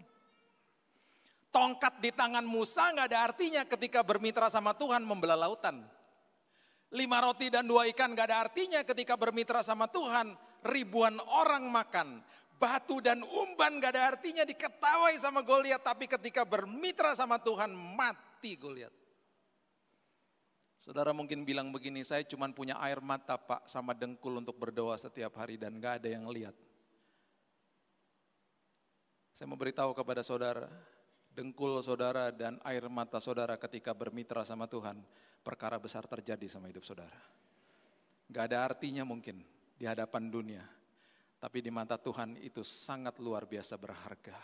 Tongkat di tangan Musa gak ada artinya ketika bermitra sama Tuhan membelah lautan. 5 roti dan 2 ikan gak ada artinya ketika bermitra sama Tuhan ribuan orang makan. Batu dan umban gak ada artinya diketawai sama Goliat, tapi ketika bermitra sama Tuhan mati Goliat. Saudara mungkin bilang begini, saya cuma punya air mata Pak sama dengkul untuk berdoa setiap hari dan gak ada yang lihat. Saya mau beritahu kepada saudara, dengkul saudara dan air mata saudara ketika bermitra sama Tuhan, perkara besar terjadi sama hidup saudara. Gak ada artinya mungkin di hadapan dunia, tapi di mata Tuhan itu sangat luar biasa berharga.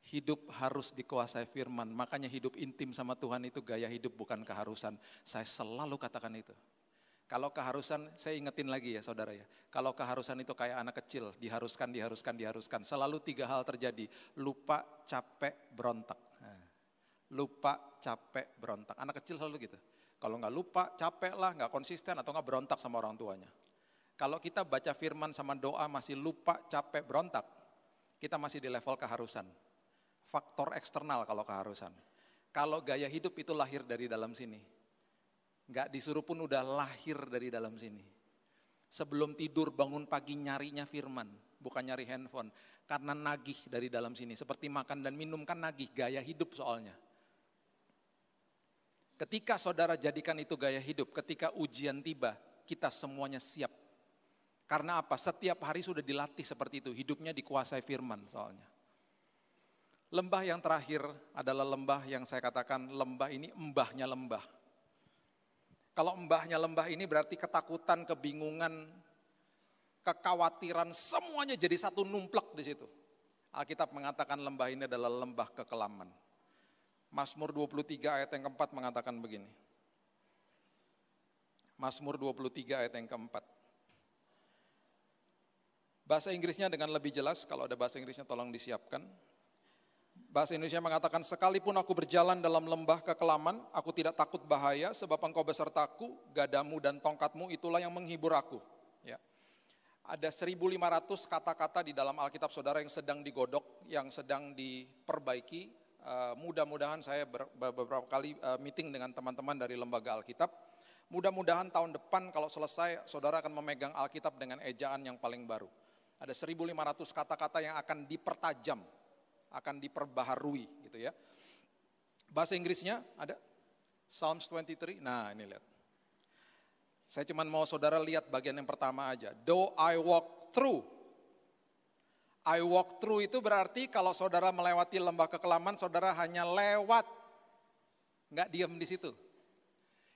Hidup harus dikuasai firman, makanya hidup intim sama Tuhan itu gaya hidup bukan keharusan. Saya selalu katakan itu. Kalau keharusan, saya ingetin lagi ya saudara ya. Kalau keharusan itu kayak anak kecil, diharuskan. Selalu 3 hal terjadi, lupa, capek, berontak. Lupa, capek, berontak. Anak kecil selalu gitu. Kalau nggak lupa, capek lah, nggak konsisten atau nggak berontak sama orang tuanya. Kalau kita baca firman sama doa masih lupa, capek, berontak, kita masih di level keharusan. Faktor eksternal kalau keharusan. Kalau gaya hidup itu lahir dari dalam sini. Nggak disuruh pun udah lahir dari dalam sini. Sebelum tidur bangun pagi nyarinya firman, bukan nyari handphone. Karena nagih dari dalam sini, seperti makan dan minum kan nagih, gaya hidup soalnya. Ketika saudara jadikan itu gaya hidup, ketika ujian tiba, kita semuanya siap. Karena apa? Setiap hari sudah dilatih seperti itu, hidupnya dikuasai firman soalnya. Lembah yang terakhir adalah lembah yang saya katakan lembah ini embahnya lembah. Kalau embahnya lembah ini berarti ketakutan, kebingungan, kekhawatiran, semuanya jadi satu numplek di situ. Alkitab mengatakan lembah ini adalah lembah kekelaman. Mazmur 23 ayat yang keempat mengatakan begini. Mazmur 23 ayat yang keempat. Bahasa Inggrisnya dengan lebih jelas, kalau ada bahasa Inggrisnya tolong disiapkan. Bahasa Indonesia mengatakan, sekalipun aku berjalan dalam lembah kekelaman, aku tidak takut bahaya, sebab engkau besertaku, gadamu dan tongkatmu itulah yang menghibur aku. Ya. Ada 1.500 kata-kata di dalam Alkitab saudara yang sedang digodok, yang sedang diperbaiki. Mudah-mudahan saya beberapa kali meeting dengan teman-teman dari lembaga Alkitab. Mudah-mudahan tahun depan kalau selesai, saudara akan memegang Alkitab dengan ejaan yang paling baru. Ada 1.500 kata-kata yang akan dipertajam, akan diperbaharui gitu ya. Bahasa Inggrisnya ada Psalms 23. Nah, ini lihat. Saya cuma mau saudara lihat bagian yang pertama aja. Though I walk through. I walk through itu berarti kalau saudara melewati lembah kekelaman, saudara hanya lewat. Enggak diam di situ.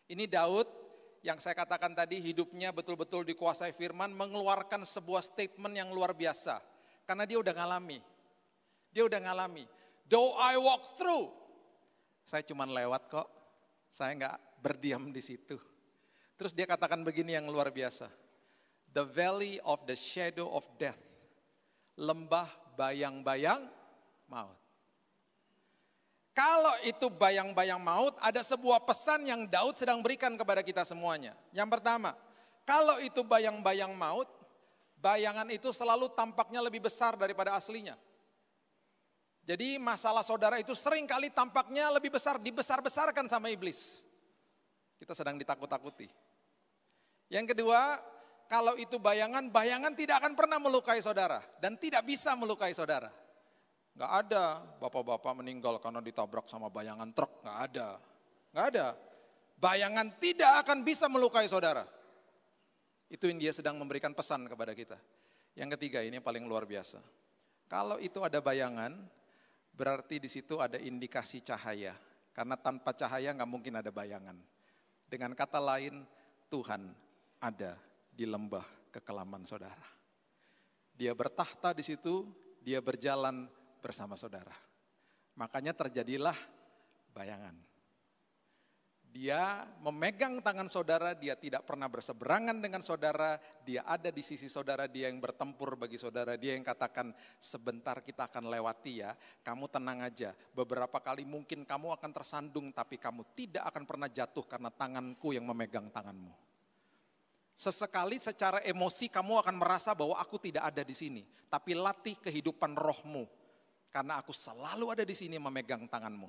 Ini Daud yang saya katakan tadi hidupnya betul-betul dikuasai firman, mengeluarkan sebuah statement yang luar biasa. Karena dia udah ngalami. Dia udah ngalami. Though I walk through. Saya cuma lewat kok. Saya enggak berdiam di situ. Terus dia katakan begini yang luar biasa. The valley of the shadow of death. Lembah bayang-bayang maut. Kalau itu bayang-bayang maut, ada sebuah pesan yang Daud sedang berikan kepada kita semuanya. Yang pertama, kalau itu bayang-bayang maut, bayangan itu selalu tampaknya lebih besar daripada aslinya. Jadi masalah saudara itu sering kali tampaknya lebih besar, dibesar-besarkan sama iblis. Kita sedang ditakut-takuti. Yang kedua, kalau itu bayangan, bayangan tidak akan pernah melukai saudara. Dan tidak bisa melukai saudara. Gak ada bapak-bapak meninggal karena ditabrak sama bayangan truk, gak ada. Gak ada. Bayangan tidak akan bisa melukai saudara. Itu yang dia sedang memberikan pesan kepada kita. Yang ketiga ini paling luar biasa. Kalau itu ada bayangan, berarti di situ ada indikasi cahaya. Karena tanpa cahaya gak mungkin ada bayangan. Dengan kata lain, Tuhan ada di lembah kekelaman saudara. Dia bertahta di situ, dia berjalan bersama saudara. Makanya terjadilah bayangan. Dia memegang tangan saudara, dia tidak pernah berseberangan dengan saudara, dia ada di sisi saudara, dia yang bertempur bagi saudara, dia yang katakan sebentar kita akan lewati ya, kamu tenang aja. Beberapa kali mungkin kamu akan tersandung, tapi kamu tidak akan pernah jatuh karena tanganku yang memegang tanganmu. Sesekali secara emosi kamu akan merasa bahwa aku tidak ada di sini, tapi latih kehidupan rohmu. Karena aku selalu ada di sini memegang tanganmu.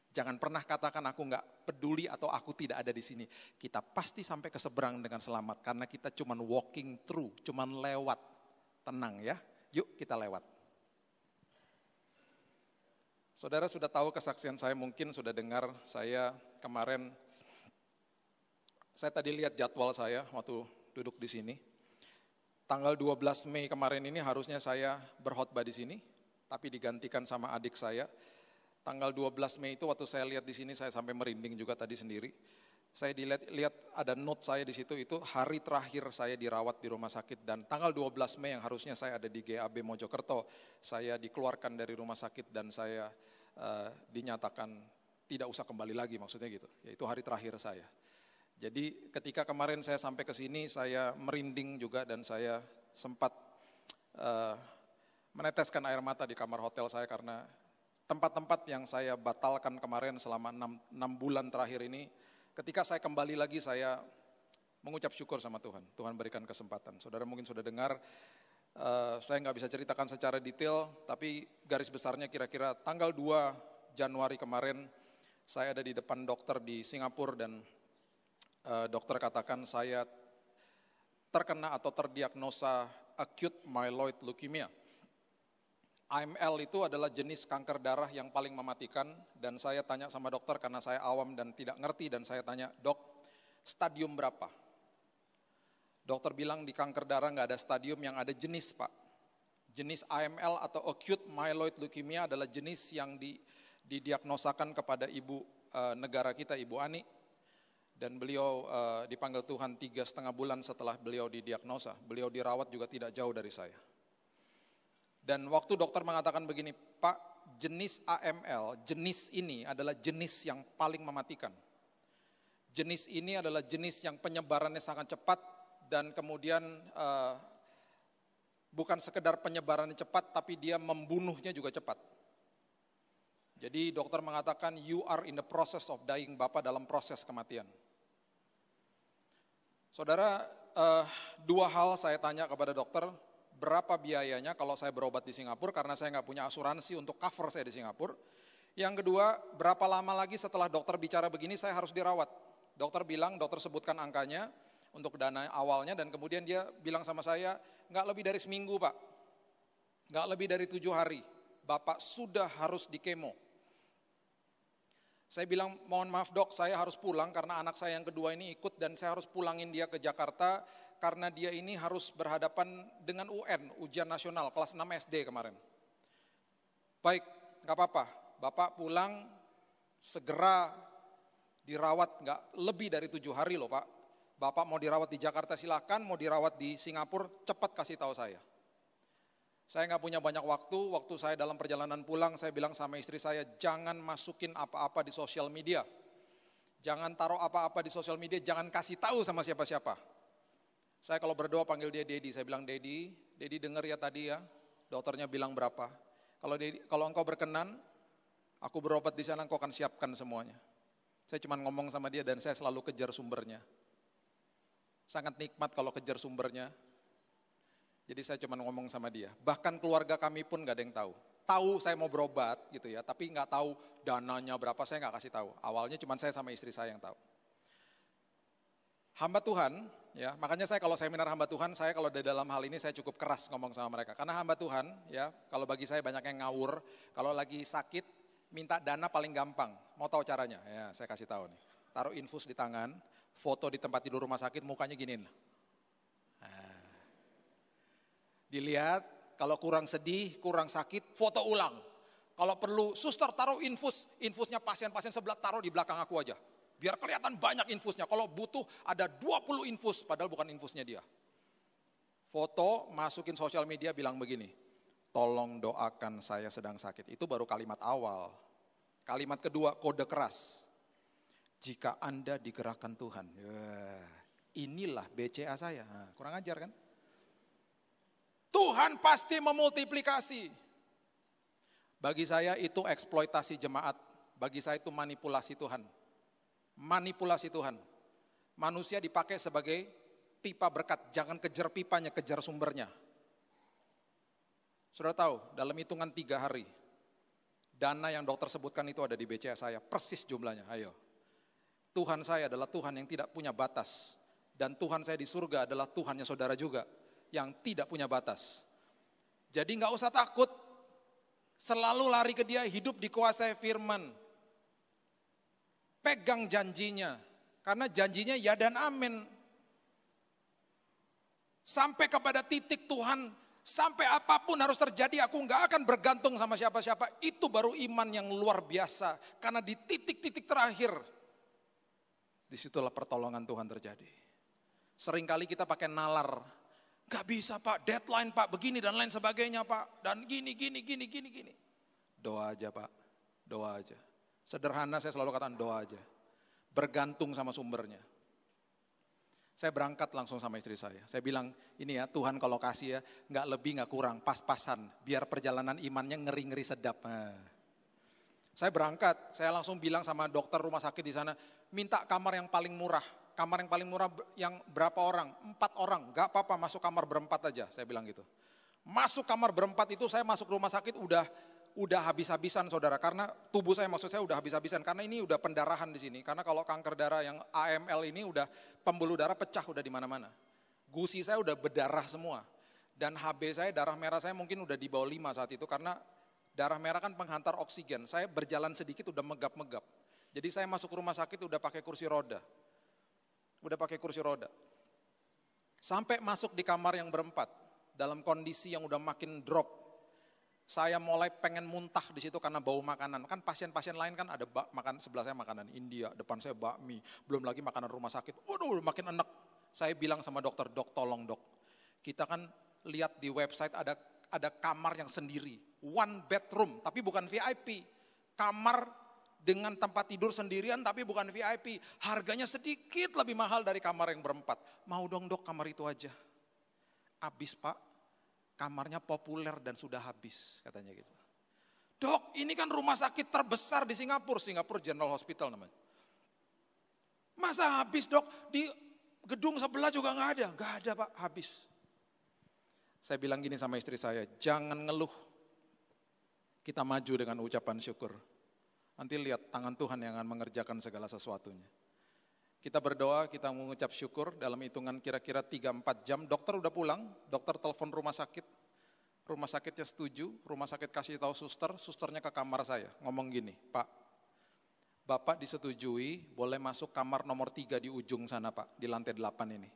Jangan pernah katakan aku enggak peduli atau aku tidak ada di sini. Kita pasti sampai ke seberang dengan selamat. Karena kita cuman walking through, cuman lewat. Tenang ya, yuk kita lewat. Saudara sudah tahu kesaksian saya, mungkin sudah dengar saya kemarin. Saya tadi lihat jadwal saya waktu duduk di sini. Tanggal 12 Mei kemarin ini harusnya saya berkhotbah di sini. Tapi digantikan sama adik saya. Tanggal 12 Mei itu waktu saya lihat di sini saya sampai merinding juga tadi sendiri. Saya lihat ada note saya di situ, itu hari terakhir saya dirawat di rumah sakit, dan tanggal 12 Mei yang harusnya saya ada di GAB Mojokerto, saya dikeluarkan dari rumah sakit dan saya dinyatakan tidak usah kembali lagi, maksudnya gitu. Yaitu hari terakhir saya. Jadi ketika kemarin saya sampai ke sini saya merinding juga dan saya sempat meneteskan air mata di kamar hotel saya karena tempat-tempat yang saya batalkan kemarin selama 6 bulan terakhir ini, ketika saya kembali lagi saya mengucap syukur sama Tuhan. Tuhan berikan kesempatan. Saudara mungkin sudah dengar, saya nggak bisa ceritakan secara detail, tapi garis besarnya kira-kira tanggal 2 Januari kemarin, saya ada di depan dokter di Singapura dan dokter katakan saya terkena atau terdiagnosa acute myeloid leukemia. AML itu adalah jenis kanker darah yang paling mematikan, dan saya tanya sama dokter karena saya awam dan tidak ngerti, dan saya tanya, "Dok, stadium berapa?" Dokter bilang di kanker darah nggak ada stadium, yang ada jenis, Pak. Jenis AML atau acute myeloid leukemia adalah jenis yang didiagnosakan kepada ibu negara kita, Ibu Ani. Dan beliau dipanggil Tuhan 3,5 bulan setelah beliau didiagnosa. Beliau dirawat juga tidak jauh dari saya. Dan waktu dokter mengatakan begini, "Pak, jenis AML, jenis ini adalah jenis yang paling mematikan. Jenis ini adalah jenis yang penyebarannya sangat cepat, dan kemudian bukan sekedar penyebarannya cepat, tapi dia membunuhnya juga cepat." Jadi dokter mengatakan, "You are in the process of dying," Bapak dalam proses kematian. Saudara, 2 hal saya tanya kepada dokter, berapa biayanya kalau saya berobat di Singapura, karena saya nggak punya asuransi untuk cover saya di Singapura. Yang kedua, berapa lama lagi setelah dokter bicara begini saya harus dirawat. Dokter bilang, dokter sebutkan angkanya untuk dana awalnya, dan kemudian dia bilang sama saya, nggak lebih dari seminggu, Pak. Nggak lebih dari 7 hari, Bapak sudah harus di kemo. Saya bilang, "Mohon maaf dok, saya harus pulang karena anak saya yang kedua ini ikut, dan saya harus pulangin dia ke Jakarta karena dia ini harus berhadapan dengan UN, ujian nasional, kelas 6 SD kemarin." "Baik, nggak apa-apa, Bapak pulang segera dirawat, nggak lebih dari 7 hari loh Pak. Bapak mau dirawat di Jakarta silakan, mau dirawat di Singapura cepat kasih tahu saya." Saya nggak punya banyak waktu saya dalam perjalanan pulang, saya bilang sama istri saya, "Jangan masukin apa-apa di sosial media. Jangan taruh apa-apa di sosial media, jangan kasih tahu sama siapa-siapa." Saya kalau berdoa panggil dia Dedi, saya bilang, Dedi dengar ya tadi ya, dokternya bilang berapa. Kalau engkau berkenan, aku berobat di sana, engkau akan siapkan semuanya." Saya cuma ngomong sama dia dan saya selalu kejar sumbernya. Sangat nikmat kalau kejar sumbernya. Jadi saya cuma ngomong sama dia. Bahkan keluarga kami pun gak ada yang tahu. Tahu saya mau berobat gitu ya, tapi gak tahu dananya berapa, saya gak kasih tahu. Awalnya cuma saya sama istri saya yang tahu. Hamba Tuhan, ya, makanya saya kalau seminar hamba Tuhan, saya kalau di dalam hal ini saya cukup keras ngomong sama mereka. Karena hamba Tuhan, ya, kalau bagi saya banyak yang ngawur, kalau lagi sakit, minta dana paling gampang. Mau tahu caranya? Ya, saya kasih tahu nih. Taruh infus di tangan, foto di tempat tidur rumah sakit, mukanya giniin. Dilihat, kalau kurang sedih, kurang sakit, foto ulang. Kalau perlu, suster taruh infusnya pasien-pasien sebelah taruh di belakang aku aja. Biar kelihatan banyak infusnya, kalau butuh ada 20 infus, padahal bukan infusnya dia. Foto, masukin sosial media bilang begini, "Tolong doakan saya sedang sakit." Itu baru kalimat awal. Kalimat kedua, kode keras. "Jika Anda digerakkan Tuhan," inilah BCA saya. Nah, kurang ajar kan? Tuhan pasti memultiplikasi. Bagi saya itu eksploitasi jemaat, bagi saya itu manipulasi Tuhan. Manipulasi Tuhan. Manusia dipakai sebagai pipa berkat, jangan kejar pipanya, kejar sumbernya. Saudara tahu, dalam hitungan 3 hari, dana yang dokter sebutkan itu ada di BCA saya, persis jumlahnya, ayo. Tuhan saya adalah Tuhan yang tidak punya batas, dan Tuhan saya di surga adalah Tuhannya saudara juga, yang tidak punya batas. Jadi nggak usah takut, selalu lari ke Dia, hidup dikuasai firman. Pegang janjinya, karena janjinya ya dan amin. Sampai kepada titik Tuhan, sampai apapun harus terjadi, aku nggak akan bergantung sama siapa-siapa. Itu baru iman yang luar biasa, karena di titik-titik terakhir, disitulah pertolongan Tuhan terjadi. Seringkali kita pakai nalar, "Gak bisa Pak, deadline Pak, begini dan lain sebagainya Pak, dan gini. Doa aja Pak, doa aja. Sederhana saya selalu katakan doa aja. Bergantung sama sumbernya. Saya berangkat langsung sama istri saya. Saya bilang, ini ya Tuhan kalau kasih ya, gak lebih gak kurang, pas-pasan. Biar perjalanan imannya ngeri-ngeri sedap. Saya berangkat, saya langsung bilang sama dokter rumah sakit di sana, minta kamar yang paling murah. kamar yang paling murah yang berapa orang? 4 orang, gak apa-apa masuk kamar berempat aja, saya bilang gitu. Masuk kamar berempat itu saya masuk rumah sakit udah habis-habisan saudara, karena tubuh saya maksud saya udah habis-habisan, karena ini udah pendarahan di sini. Karena kalau kanker darah yang AML ini udah pembuluh darah pecah udah di mana-mana. Gusi saya udah berdarah semua. Dan HB saya, darah merah saya mungkin udah di bawah 5 saat itu, karena darah merah kan penghantar oksigen. Saya berjalan sedikit udah megap-megap. Jadi saya masuk rumah sakit udah pakai kursi roda. Sampai masuk di kamar yang berempat, dalam kondisi yang udah makin drop. Saya mulai pengen muntah di situ karena bau makanan. Kan pasien-pasien lain kan ada makan, sebelah saya makanan India, depan saya bakmi, belum lagi makanan rumah sakit. Waduh, makin enak. Saya bilang sama dokter, "Dok, tolong dok. Kita kan lihat di website ada kamar yang sendiri, one bedroom, tapi bukan VIP. Kamar dengan tempat tidur sendirian tapi bukan VIP. Harganya sedikit lebih mahal dari kamar yang berempat. Mau dong dok kamar itu aja." Habis Pak. Kamarnya populer dan sudah habis, katanya gitu. "Dok, ini kan rumah sakit terbesar di Singapura General Hospital namanya. Masa habis dok, di gedung sebelah juga nggak ada Pak, habis." Saya bilang gini sama istri saya, jangan ngeluh, kita maju dengan ucapan syukur. Nanti lihat tangan Tuhan yang akan mengerjakan segala sesuatunya. Kita berdoa, kita mengucap syukur dalam hitungan kira-kira 3-4 jam. Dokter udah pulang, dokter telepon rumah sakitnya setuju, rumah sakit kasih tahu susternya ke kamar saya. Ngomong gini, "Pak, Bapak disetujui boleh masuk kamar nomor 3 di ujung sana Pak, di lantai 8 ini."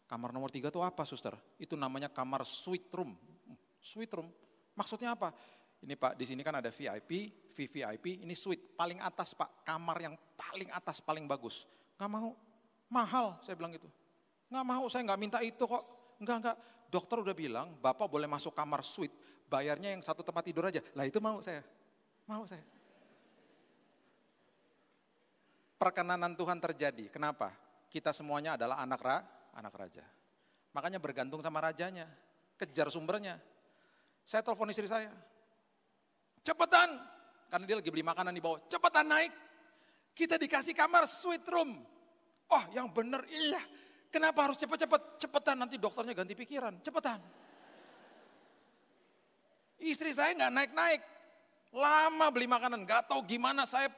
Kamar nomor 3 itu apa suster? Itu namanya kamar suite room. Suite room, maksudnya apa? Ini Pak, di sini kan ada VIP, VVIP, ini suite paling atas Pak, kamar yang paling atas, paling bagus. Nggak mau, mahal saya bilang gitu. Nggak mau, saya nggak minta itu kok. Enggak, dokter udah bilang Bapak boleh masuk kamar suite, bayarnya yang 1 tempat tidur aja. Lah itu mau saya. Perkenanan Tuhan terjadi, kenapa? Kita semuanya adalah anak raja. Makanya bergantung sama rajanya, kejar sumbernya. Saya telepon istri saya, "Cepetan," karena dia lagi beli makanan di bawah, "cepetan naik. Kita dikasih kamar suite room." "Oh yang bener, iya. Kenapa harus cepet-cepet? Cepetan nanti dokternya ganti pikiran, cepetan." Istri saya nggak naik-naik, lama beli makanan, nggak tahu gimana saya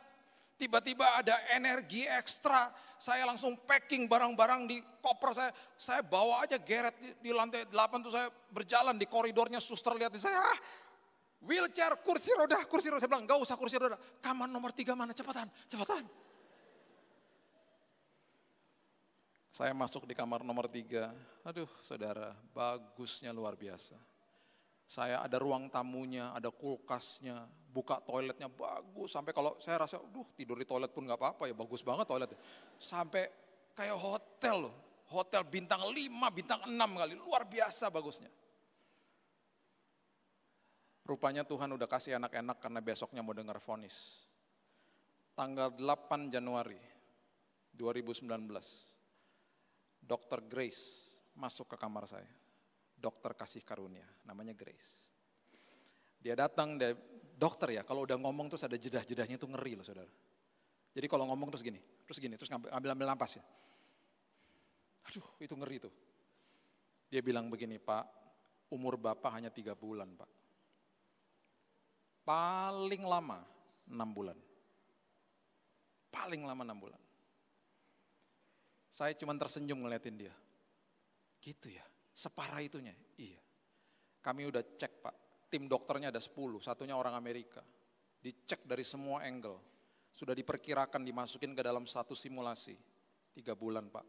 tiba-tiba ada energi ekstra, saya langsung packing barang-barang di koper saya bawa aja geret di lantai 8 tuh, saya berjalan di koridornya, suster lihatin saya, wheelchair, kursi roda, saya bilang nggak usah kursi roda, kamar nomor 3 mana, cepetan. Saya masuk di kamar nomor 3, aduh saudara, bagusnya luar biasa. Saya ada ruang tamunya, ada kulkasnya, buka toiletnya bagus, sampai kalau saya rasa, tidur di toilet pun gak apa-apa ya, bagus banget toiletnya. Sampai kayak hotel loh, hotel bintang 5, bintang 6 kali, luar biasa bagusnya. Rupanya Tuhan udah kasih enak-enak karena besoknya mau dengar vonis. Tanggal 8 Januari 2019, Dr. Grace masuk ke kamar saya. Dokter kasih karunia, namanya Grace. Dia datang, dokter ya, kalau udah ngomong terus ada jedah-jedahnya tuh ngeri loh saudara. Jadi kalau ngomong terus gini, terus ngambil nafas ya. Aduh itu ngeri tuh. Dia bilang begini, "Pak, umur Bapak hanya 3 bulan Pak. Paling lama 6 bulan. Paling lama 6 bulan. Saya cuma tersenyum ngeliatin dia. Gitu ya. Separah itunya, iya. Kami udah cek Pak, tim dokternya ada 10, satunya orang Amerika. Dicek dari semua angle, sudah diperkirakan dimasukin ke dalam satu simulasi, 3 bulan Pak.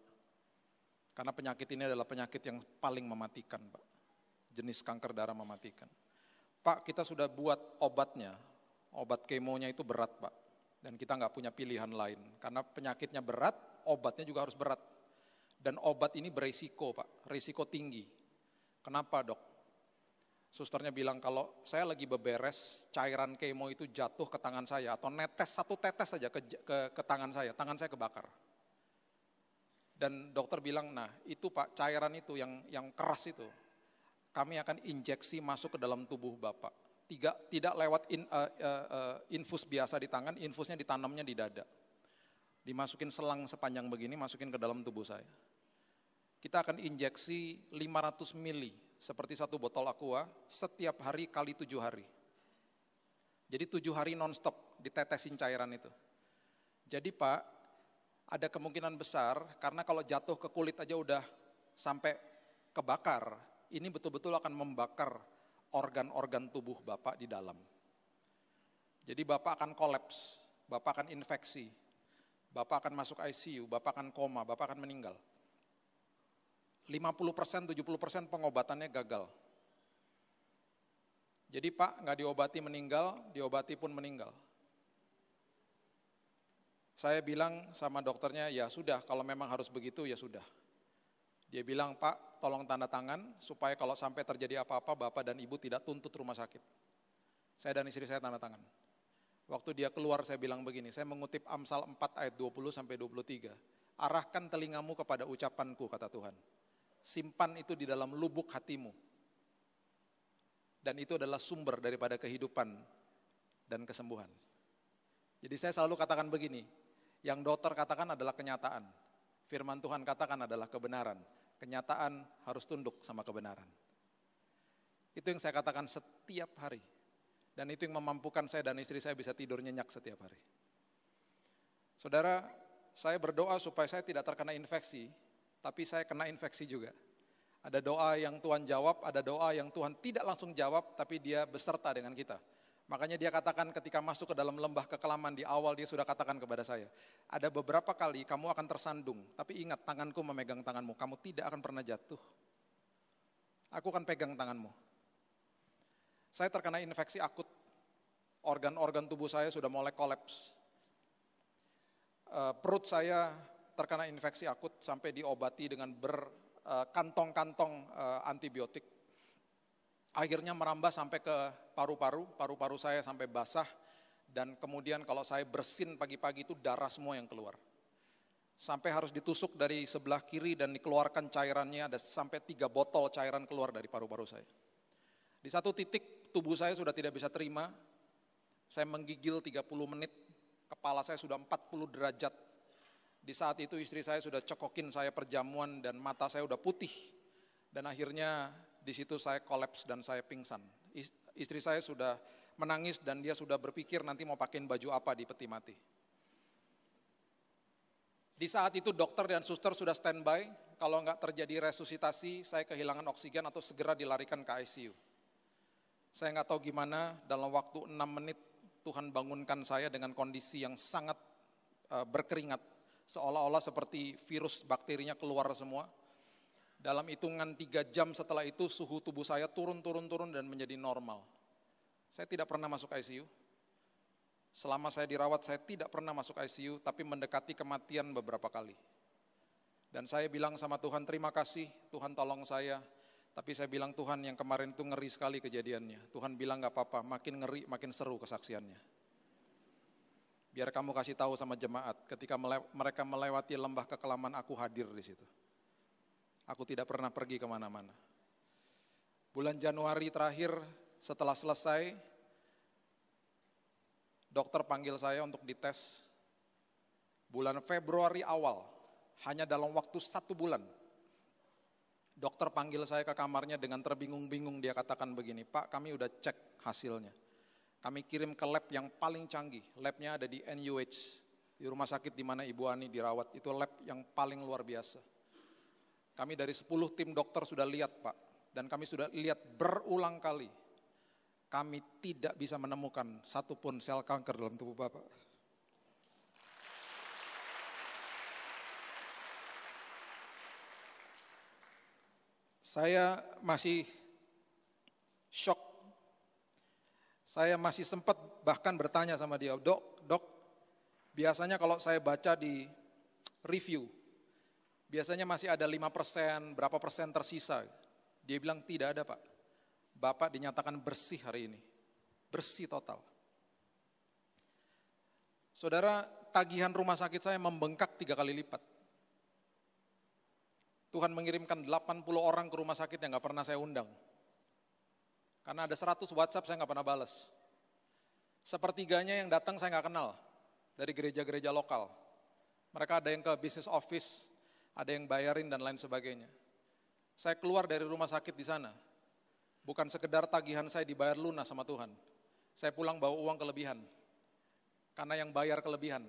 Karena penyakit ini adalah penyakit yang paling mematikan Pak, jenis kanker darah mematikan. Pak, kita sudah buat obatnya, obat kemonya itu berat Pak. Dan kita nggak punya pilihan lain, karena penyakitnya berat, obatnya juga harus berat. Dan obat ini beresiko Pak, risiko tinggi. Kenapa dok? Susternya bilang kalau saya lagi beberes, cairan kemo itu jatuh ke tangan saya, atau netes 1 tetes saja ke tangan saya kebakar. Dan dokter bilang, nah itu Pak, cairan itu yang keras itu, kami akan injeksi masuk ke dalam tubuh Bapak. Tidak lewat infus biasa di tangan, infusnya ditanamnya di dada. dimasukin selang sepanjang begini, masukin ke dalam tubuh saya. Kita akan injeksi 500 mili, seperti satu botol aqua, setiap hari kali 7 hari. Jadi 7 hari non-stop ditetesin cairan itu. Jadi Pak, ada kemungkinan besar, karena kalau jatuh ke kulit aja udah sampai kebakar, ini betul-betul akan membakar organ-organ tubuh Bapak di dalam. Jadi Bapak akan kolaps, Bapak akan infeksi, Bapak akan masuk ICU, Bapak akan koma, Bapak akan meninggal. 50%, 70% pengobatannya gagal. Jadi Pak, nggak diobati meninggal, diobati pun meninggal. Saya bilang sama dokternya, ya sudah, kalau memang harus begitu, ya sudah. Dia bilang, Pak, tolong tanda tangan, supaya kalau sampai terjadi apa-apa, Bapak dan Ibu tidak tuntut rumah sakit. Saya dan istri saya tanda tangan. Waktu dia keluar, saya bilang begini, saya mengutip Amsal 4 ayat 20-23. Arahkan telingamu kepada ucapanku, kata Tuhan. Simpan itu di dalam lubuk hatimu. Dan itu adalah sumber daripada kehidupan dan kesembuhan. Jadi saya selalu katakan begini, yang dokter katakan adalah kenyataan. Firman Tuhan katakan adalah kebenaran. Kenyataan harus tunduk sama kebenaran. Itu yang saya katakan setiap hari. Dan itu yang memampukan saya dan istri saya bisa tidur nyenyak setiap hari. Saudara, saya berdoa supaya saya tidak terkena infeksi, tapi saya kena infeksi juga. Ada doa yang Tuhan jawab, ada doa yang Tuhan tidak langsung jawab, tapi dia beserta dengan kita. Makanya dia katakan ketika masuk ke dalam lembah kekelaman di awal, dia sudah katakan kepada saya, ada beberapa kali kamu akan tersandung, tapi ingat tanganku memegang tanganmu, kamu tidak akan pernah jatuh. Aku akan pegang tanganmu. Saya terkena infeksi akut, organ-organ tubuh saya sudah mulai kolaps. Perut saya terkena infeksi akut sampai diobati dengan berkantong-kantong antibiotik. Akhirnya merambah sampai ke paru-paru, paru-paru saya sampai basah, dan kemudian kalau saya bersin pagi-pagi itu darah semua yang keluar. Sampai harus ditusuk dari sebelah kiri dan dikeluarkan cairannya, ada sampai 3 botol cairan keluar dari paru-paru saya. Di satu titik tubuh saya sudah tidak bisa terima, saya menggigil 30 menit, kepala saya sudah 40 derajat. Di saat itu istri saya sudah cekokin saya perjamuan dan mata saya udah putih. Dan akhirnya di situ saya kolaps dan saya pingsan. Istri saya sudah menangis dan dia sudah berpikir nanti mau pakein baju apa di peti mati. Di saat itu dokter dan suster sudah standby, kalau nggak terjadi resusitasi, saya kehilangan oksigen atau segera dilarikan ke ICU. Saya nggak tahu gimana, dalam waktu 6 menit Tuhan bangunkan saya dengan kondisi yang sangat berkeringat, seolah-olah seperti virus bakterinya keluar semua. Dalam hitungan 3 jam setelah itu suhu tubuh saya turun dan menjadi normal. Saya tidak pernah masuk ICU. Selama saya dirawat saya tidak pernah masuk ICU, tapi mendekati kematian beberapa kali. Dan saya bilang sama Tuhan, terima kasih Tuhan tolong saya. Tapi saya bilang Tuhan yang kemarin itu ngeri sekali kejadiannya. Tuhan bilang gak apa-apa, makin ngeri makin seru kesaksiannya. Biar kamu kasih tahu sama jemaat, ketika mereka melewati lembah kekelaman aku hadir di situ. Aku tidak pernah pergi kemana-mana. Bulan Januari terakhir setelah selesai, dokter panggil saya untuk dites. Bulan Februari awal, hanya dalam waktu 1 bulan, dokter panggil saya ke kamarnya dengan terbingung-bingung. Dia katakan begini, Pak, kami udah cek hasilnya. Kami kirim ke lab yang paling canggih. Labnya ada di NUH, di rumah sakit di mana Ibu Ani dirawat. Itu lab yang paling luar biasa. Kami dari 10 tim dokter sudah lihat, Pak. Dan kami sudah lihat berulang kali. Kami tidak bisa menemukan satupun sel kanker dalam tubuh Bapak. Saya masih shock. Saya masih sempat bahkan bertanya sama dia, dok, biasanya kalau saya baca di review, biasanya masih ada 5%, berapa persen tersisa. Dia bilang tidak ada Pak. Bapak dinyatakan bersih hari ini. Bersih total. Saudara, tagihan rumah sakit saya membengkak 3 kali lipat. Tuhan mengirimkan 80 orang ke rumah sakit yang gak pernah saya undang. Karena ada 100 WhatsApp saya gak pernah balas. Sepertiganya yang datang saya gak kenal. Dari gereja-gereja lokal. Mereka ada yang ke business office, ada yang bayarin dan lain sebagainya. Saya keluar dari rumah sakit di sana, bukan sekedar tagihan saya dibayar lunas sama Tuhan. Saya pulang bawa uang kelebihan, karena yang bayar kelebihan.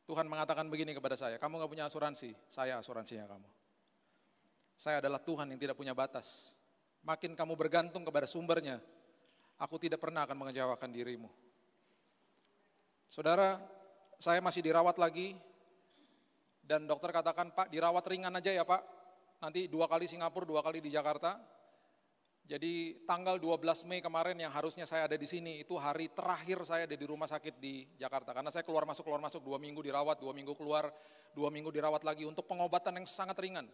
Tuhan mengatakan begini kepada saya, kamu gak punya asuransi, saya asuransinya kamu. Saya adalah Tuhan yang tidak punya batas. Makin kamu bergantung kepada sumbernya, aku tidak pernah akan mengecewakan dirimu. Saudara, saya masih dirawat lagi, dan dokter katakan, Pak dirawat ringan aja ya Pak, nanti 2 kali Singapura, 2 kali di Jakarta. Jadi tanggal 12 Mei kemarin yang harusnya saya ada di sini, itu hari terakhir saya ada di rumah sakit di Jakarta. Karena saya keluar masuk, 2 minggu dirawat, 2 minggu keluar, 2 minggu dirawat lagi untuk pengobatan yang sangat ringan.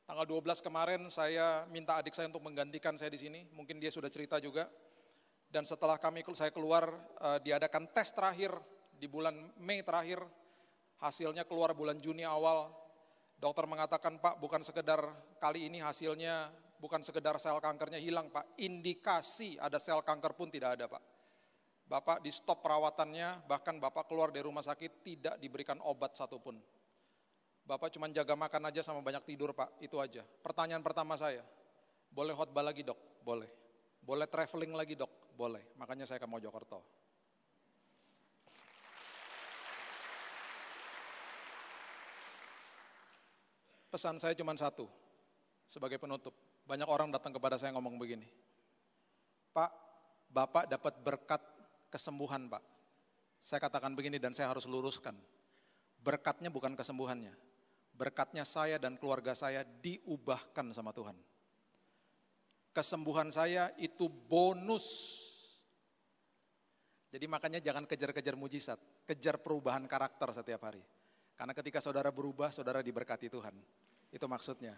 Tanggal 12 kemarin saya minta adik saya untuk menggantikan saya di sini, mungkin dia sudah cerita juga. Dan setelah saya keluar, diadakan tes terakhir di bulan Mei terakhir, hasilnya keluar bulan Juni awal. Dokter mengatakan, Pak bukan sekedar kali ini hasilnya, bukan sekedar sel kankernya hilang Pak, indikasi ada sel kanker pun tidak ada Pak. Bapak di stop perawatannya, bahkan Bapak keluar dari rumah sakit tidak diberikan obat satupun. Bapak cuma jaga makan aja sama banyak tidur Pak, itu aja. Pertanyaan pertama saya, boleh khotbah lagi dok? Boleh. Boleh traveling lagi dok? Boleh. Makanya saya ke Mojokerto. Pesan saya cuma satu, sebagai penutup. Banyak orang datang kepada saya ngomong begini, Pak, Bapak dapat berkat kesembuhan Pak. Saya katakan begini dan saya harus luruskan. Berkatnya bukan kesembuhannya. Berkatnya saya dan keluarga saya diubahkan sama Tuhan. Kesembuhan saya itu bonus. Jadi makanya jangan kejar-kejar mujizat, kejar perubahan karakter setiap hari. Karena ketika saudara berubah, saudara diberkati Tuhan. Itu maksudnya.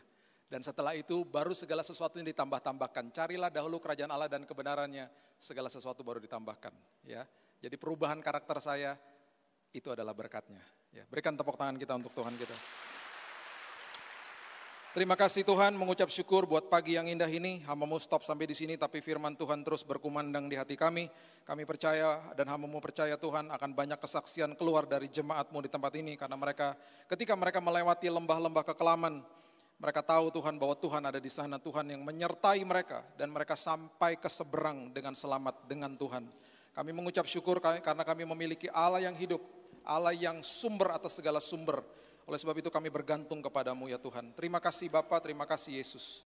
Dan setelah itu baru segala sesuatu yang ditambah-tambahkan. Carilah dahulu kerajaan Allah dan kebenarannya, segala sesuatu baru ditambahkan. Ya, jadi perubahan karakter saya itu adalah berkatnya. Ya, berikan tepuk tangan kita untuk Tuhan kita. Terima kasih Tuhan, mengucap syukur buat pagi yang indah ini. Hamba-Mu stop sampai di sini, tapi firman Tuhan terus berkumandang di hati kami. Kami percaya dan hamba-Mu percaya Tuhan akan banyak kesaksian keluar dari jemaat-Mu di tempat ini. Karena ketika mereka melewati lembah-lembah kekelaman, mereka tahu Tuhan bahwa Tuhan ada di sana, Tuhan yang menyertai mereka dan mereka sampai ke seberang dengan selamat dengan Tuhan. Kami mengucap syukur karena kami memiliki Allah yang hidup, Allah yang sumber atas segala sumber. Oleh sebab itu kami bergantung kepadamu ya Tuhan. Terima kasih Bapa, terima kasih Yesus.